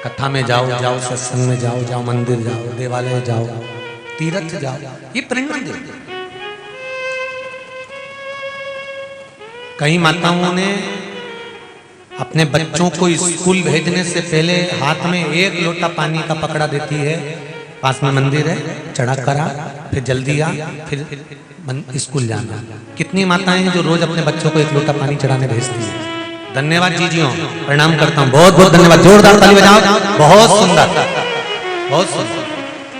Speaker 1: कथा में जाओ, जाओ सत्संग में जाओ, जाओ मंदिर जाओ, देवालय जाओ, तीर्थ जाओ, ये प्रेरणा दे। कई माताओं ने अपने बच्चों को स्कूल भेजने से पहले हाथ में एक लोटा पानी का पकड़ा देती है, पास में मंदिर है, चढ़ा करा, फिर जल्दी आ, फिर स्कूल जाना। कितनी माताएं हैं जो रोज अपने बच्चों को एक लोटा पानी चढ़ाने भेजती है। धन्यवाद जीजियों, प्रणाम करता हूँ, बहुत बहुत धन्यवाद, जोरदार ताली बजाओ, बहुत सुंदर, बहुत सुंदर।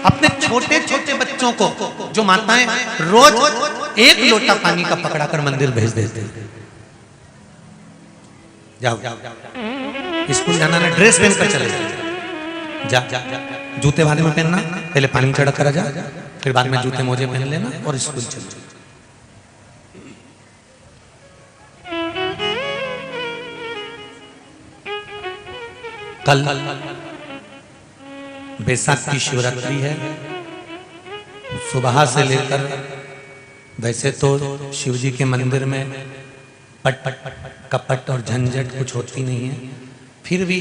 Speaker 1: अपने छोटे छोटे बच्चों को जो माताएं रोज एक लोटा पानी का पकड़ा कर मंदिर भेज देते हैं। जाओ स्कूल जाना ना, ड्रेस पहन कर चले जा, जूते वाले में पहनना, पहले पानी चढ़ा कर जा, फिर बाद में जूते मोजे पहन लेना और स्कूल चल जाओ। कल बैसाख की शिवरात्रि है। सुबह से लेकर, वैसे तो शिव जी के मंदिर में पट कपट और झंझट कुछ होती नहीं है, फिर भी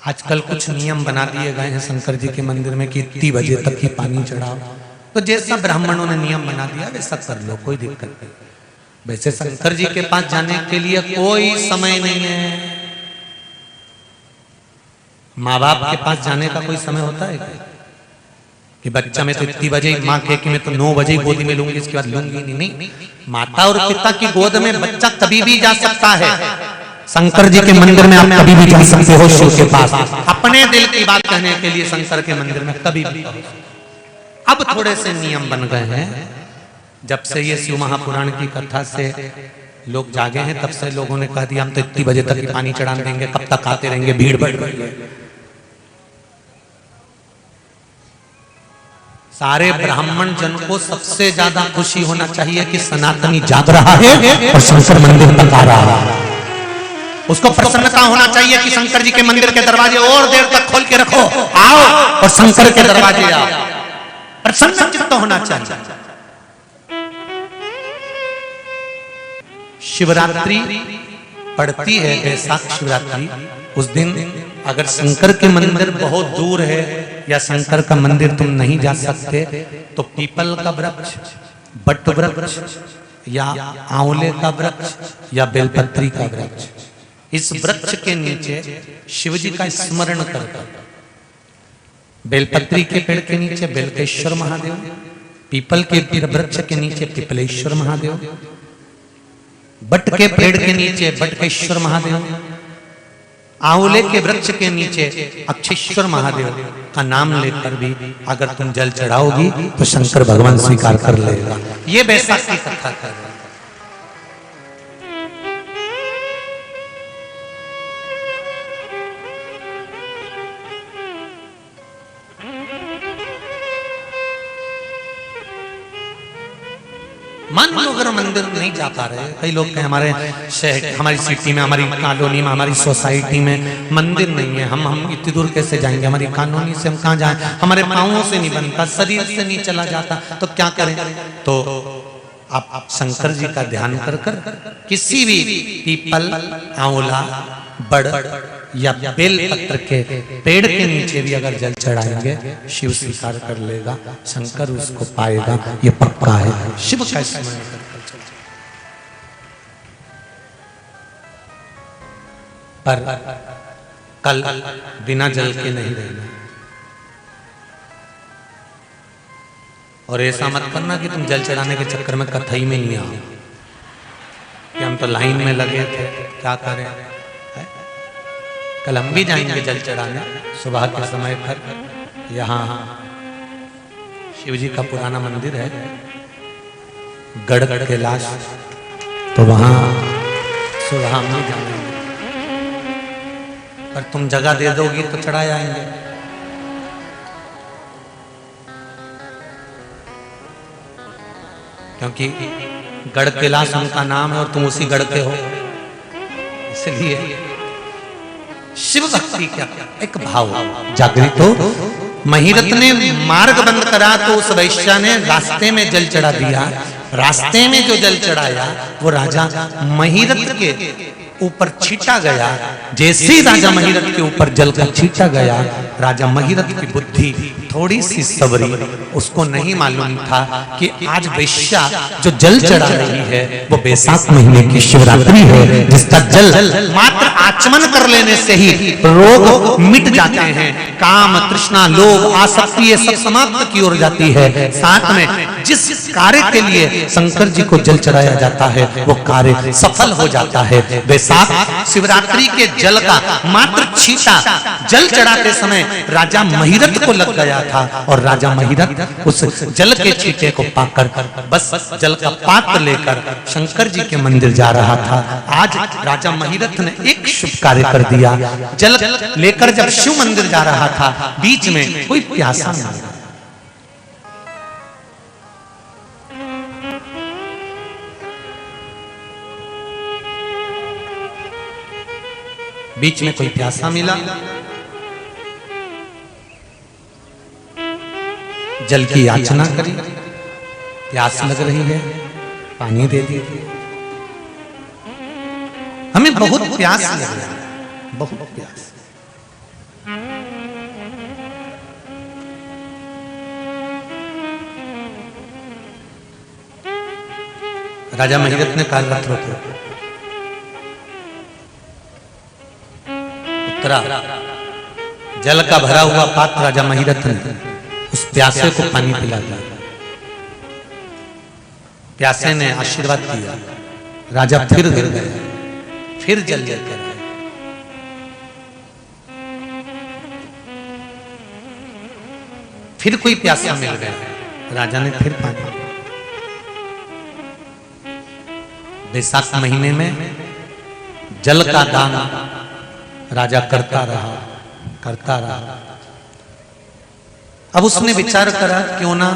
Speaker 1: आजकल कुछ नियम बना दिए गए हैं शंकर जी के मंदिर में कि इतनी बजे तक ही पानी चढ़ाओ। तो जैसा ब्राह्मणों ने नियम बना दिया वैसा कर लो, कोई दिक्कत नहीं। वैसे शंकर जी के पास जाने के लिए कोई समय नहीं है। माँ बाप के पास जाने का कोई समय होता है कि बच्चा मैं तो इतनी बजे, माँ कहे कि मैं तो 9 बजे गोदी में लूंगी, इसके बाद लूंगी नहीं। माता और पिता की गोद में बच्चा कभी भी जा सकता है। शंकर जी के मंदिर में आप कभी भी जा सकते हो, शिव के पास अपने दिल की बात कहने के लिए शंकर के मंदिर में कभी भी। अब थोड़े से नियम बन गए हैं, जब से ये शिव महापुराण की कथा से लोग जागे हैं तब से लोगों ने कह दिया हम तो इतनी बजे तक ही पानी चढ़ा देंगे, कब तक आते रहेंगे, भीड़ बढ़ रही है। सारे ब्राह्मण जन को सबसे ज्यादा खुशी होना चाहिए कि सनातनी जाग रहा है और शंकर मंदिर तक आ रहा है। उसको प्रसन्नता होना चाहिए कि शंकर जी के मंदिर के दरवाजे और देर तक खोल के रखो, आओ और शंकर के दरवाजे आओ, प्रसन्न चित्त होना चाहिए। शिवरात्रि पड़ती है, बैसाख शिवरात्रि, उस दिन अगर शंकर के मंदिर बहुत दूर है या शंकर का मंदिर तुम नहीं जा सकते तो पीपल का वृक्ष, बट वृक्ष या आंवले का वृक्ष या बेलपत्री का वृक्ष, इस वृक्ष के नीचे शिव जी का स्मरण करकर, बेलपत्री के पेड़ के नीचे बेलकेश्वर महादेव, पीपल के वृक्ष के नीचे पिपलेश्वर महादेव, बट के पेड़ के नीचे बटकेश्वर महादेव, आंवले के वृक्ष के नीचे अक्षेश्वर महादेव का नाम लेकर भी अगर तुम जल चढ़ाओगी तो शंकर भगवान स्वीकार कर लेगा। ये बैसाखी कथा कर रहे हैं। मान लो अगर मंदिर नहीं जा पा रहे, कई लोग कहें हमारे शहर, हमारी सिटी में, हमारी कॉलोनी में, हमारी सोसाइटी में मंदिर नहीं है, हम इतनी दूर कैसे जाएंगे, हमारी कॉलोनी से हम कहाँ जाएं, हमारे पाँवों से नहीं बनता, शरीर से नहीं चला जाता, तो क्या करें? तो आप शंकर जी का ध्यान कर कर किसी भी पीपल, आंवला, बड़ या बेल पत्र के पेड़ के नीचे भी अगर जल चढ़ाएंगे शिव स्वीकार कर लेगा, शंकर उसको पाएगा, ये पक्का है। शिव का स्मरण कर पर कल बिना जल के नहीं रहना। और ऐसा मत करना कि तुम जल चढ़ाने के चक्कर में कथई में नहीं आओ कि हम तो लाइन में लगे थे, क्या करें। कल हम भी जाएंगे जल चढ़ाने सुबह के समय पर। यहाँ शिव जी का पुराना मंदिर है गढ़ कैलाश, तो वहाँ सुबह हम भी जाएंगे, पर तुम जगह दे दोगी तो चढ़ा जाएंगे। क्योंकि गढ़ कैलाश उनका नाम है और तुम उसी गढ़ के हो, इसलिए शिव भक्ति का एक भाव जागृत हो। महिरथ ने मार्ग बंद करा तो उस वैश्या ने रास्ते में जल चढ़ा दिया। रास्ते में जो जल चढ़ाया वो राजा महिरथ के ऊपर छीटा गया। जैसे ही राजा महिरथ के ऊपर जल का छीटा गया, राजा महिरथ की बुद्धि थोड़ी सी सवरी, उसको नहीं मालूम था कि आज वैश्या जो जल चढ़ा रही है वो बैसाख महीने की शिवरात्रि है, जिसका जल मात्र आचमन कर लेने से ही रोग मिट जाते हैं, काम, तृष्णा, लोभ, आसक्ति ये सब समाप्त की ओर जाती है। साथ में जिस कार्य के लिए शंकर जी को जल चढ़ाया जाता है वो कार्य सफल हो जाता है। बैसाख शिवरात्रि के जल का मात्र छीटा जल चढ़ाते समय राजा महिरथ को लग गया था, और राजा महिरथ उस जल के छीटे को पाकर बस जल का पात्र लेकर शंकर जी के मंदिर जा रहा था। आज राजा महिरथ ने एक शुभ कार्य कर दिया। जल लेकर जब शिव मंदिर जा रहा था, बीच में कोई प्यासा नहीं, बीच में कोई प्यासा मिला, जल की याचना करी, प्यास लग रही है, पानी दे दी। हमें बहुत प्यास लग रही है, बहुत प्यास। राजा महिरथ ने कहा रथ रोको, उतरा, जल का भरा हुआ पात्र राजा महिरथ ने उस प्यासे को पानी पिला दिया। प्यासे ने आशीर्वाद दिया, राजा फिर गिर गया, फिर जल लेकर आए। फिर कोई प्यासा मिल गया, राजा ने फिर पानी। बैसाख महीने में जल का दान राजा करता रहा, करता रहा। अब उसने विचार करा क्यों ना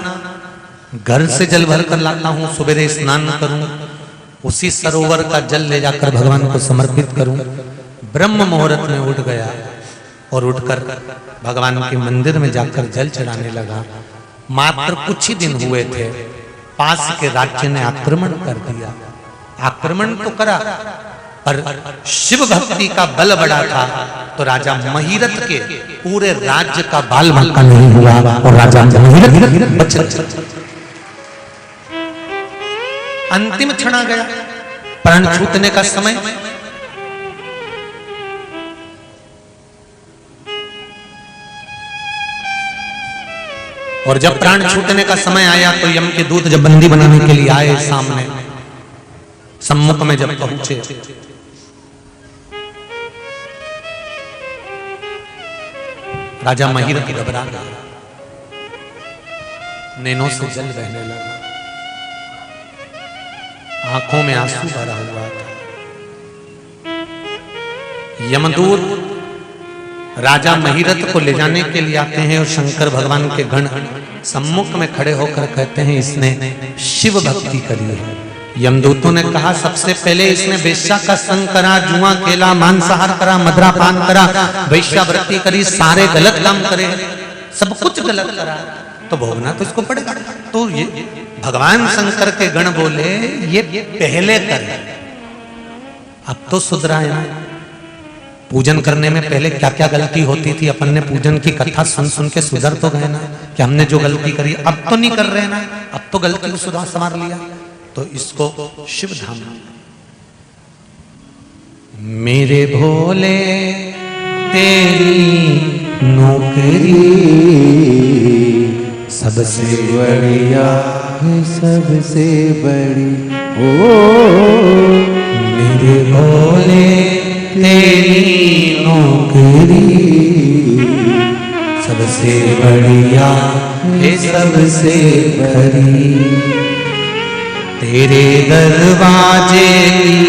Speaker 1: घर से जल भर कर लाता हूं, सवेरे स्नान करूं, उसी सरोवर का जल ले जाकर भगवान को समर्पित करूं। ब्रह्म मुहूर्त में उठ गया और उठकर भगवान के मंदिर में जाकर जल चढ़ाने लगा। मात्र कुछ ही दिन हुए थे, पास के राज्य ने आक्रमण कर दिया। आक्रमण तो करा, पर शिव भक्ति का बल बड़ा था, तो राजा महिरथ के पूरे राज्य का बाल बांका नहीं हुआ और राजा महिरथ बच गया। अंतिम क्षण आ गया, प्राण छूटने का समय। और जब प्राण छूटने का समय आया तो यम के दूत जब बंदी बनाने के लिए आए, सामने सम्मुख में जब पहुंचे राजा महिरथ घबरा गया, नैनों से जल बहने लगा, आंखों में आंसू भरा हुआ था। यमदूत राजा महिरथ को ले जाने के लिए आते हैं और शंकर भगवान के गण सम्मुख में खड़े होकर कहते हैं इसने शिव भक्ति करी है। यमदूतों ने कहा सबसे पहले इसने वेश्या का संग करा, जुआ खेला, मांसाहार करा, मदरा पान करा, वैश्यावृत्ति करी, सारे गलत काम करे, सब कुछ गलत करा, तो भोगना तो इसको पड़ेगा। तो ये भगवान शंकर के गण बोले ये पहले करे, अब तो सुधरा है ना। पूजन करने में पहले क्या क्या गलती होती थी, अपन ने पूजन की कथा सुन सुन के सुधर तो गए ना, कि हमने जो गलती करी अब तो नहीं कर रहे ना, अब तो गलती को सुधार संवार लिया, तो इसको शिव धाम। मेरे भोले तेरी नौकरी सबसे
Speaker 2: बढ़िया है सबसे बड़ी, ओ
Speaker 1: मेरे भोले तेरी नौकरी सबसे बढ़िया है सबसे खरी, तेरे दरवाजे की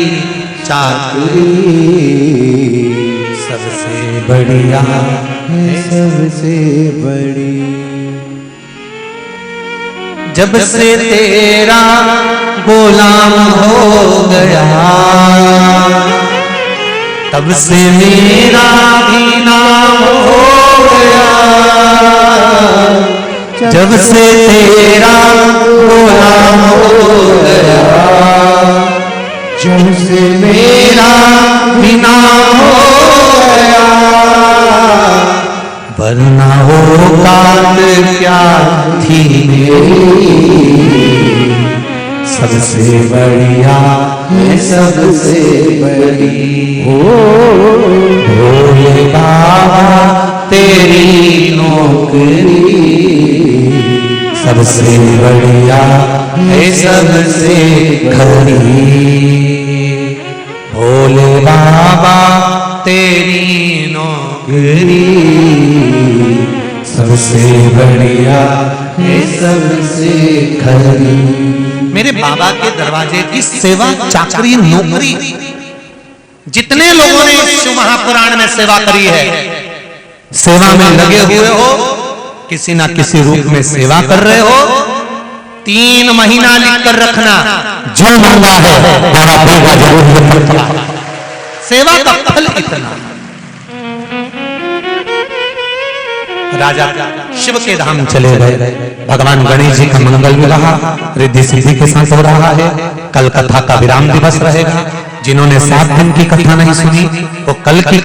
Speaker 1: चाकरी सबसे बढ़िया है
Speaker 2: सबसे बड़ी।
Speaker 1: जब से तेरा गुलाम हो गया तब से मेरा भी नाम हो गया, जब से तेरा गुलाम हो गया जब से मेरा भी नाम हो गया, वरना हो काल क्या थी मेरी सबसे बढ़िया है सबसे बड़ी, ओ भोले बाबा तेरी नौकरी सबसे बढ़िया है सबसे खरी, भोले बाबा तेरी नौकरी सबसे बढ़िया है सबसे खरी। मेरे बाबा के दरवाजे की सेवा चाकरी नौकरी, जितने लोगों ने शिव महापुराण में सेवा करी है, सेवा में लगे हुए हो, किसी ना किसी रूप में सेवा कर रहे हो, 3 महीना लिख कर रखना, जो मांगा है बाबा देगा जरूर। सेवा का फल इतना। राजा शिव के धाम चले गए, भगवान गणेश जी का मंगल विवाह रिद्धि सिद्धि के साथ हो रहा है। कल कथा का विराम दिवस रहेगा, जिन्होंने 7 दिन की कथा नहीं सुनी वो कल की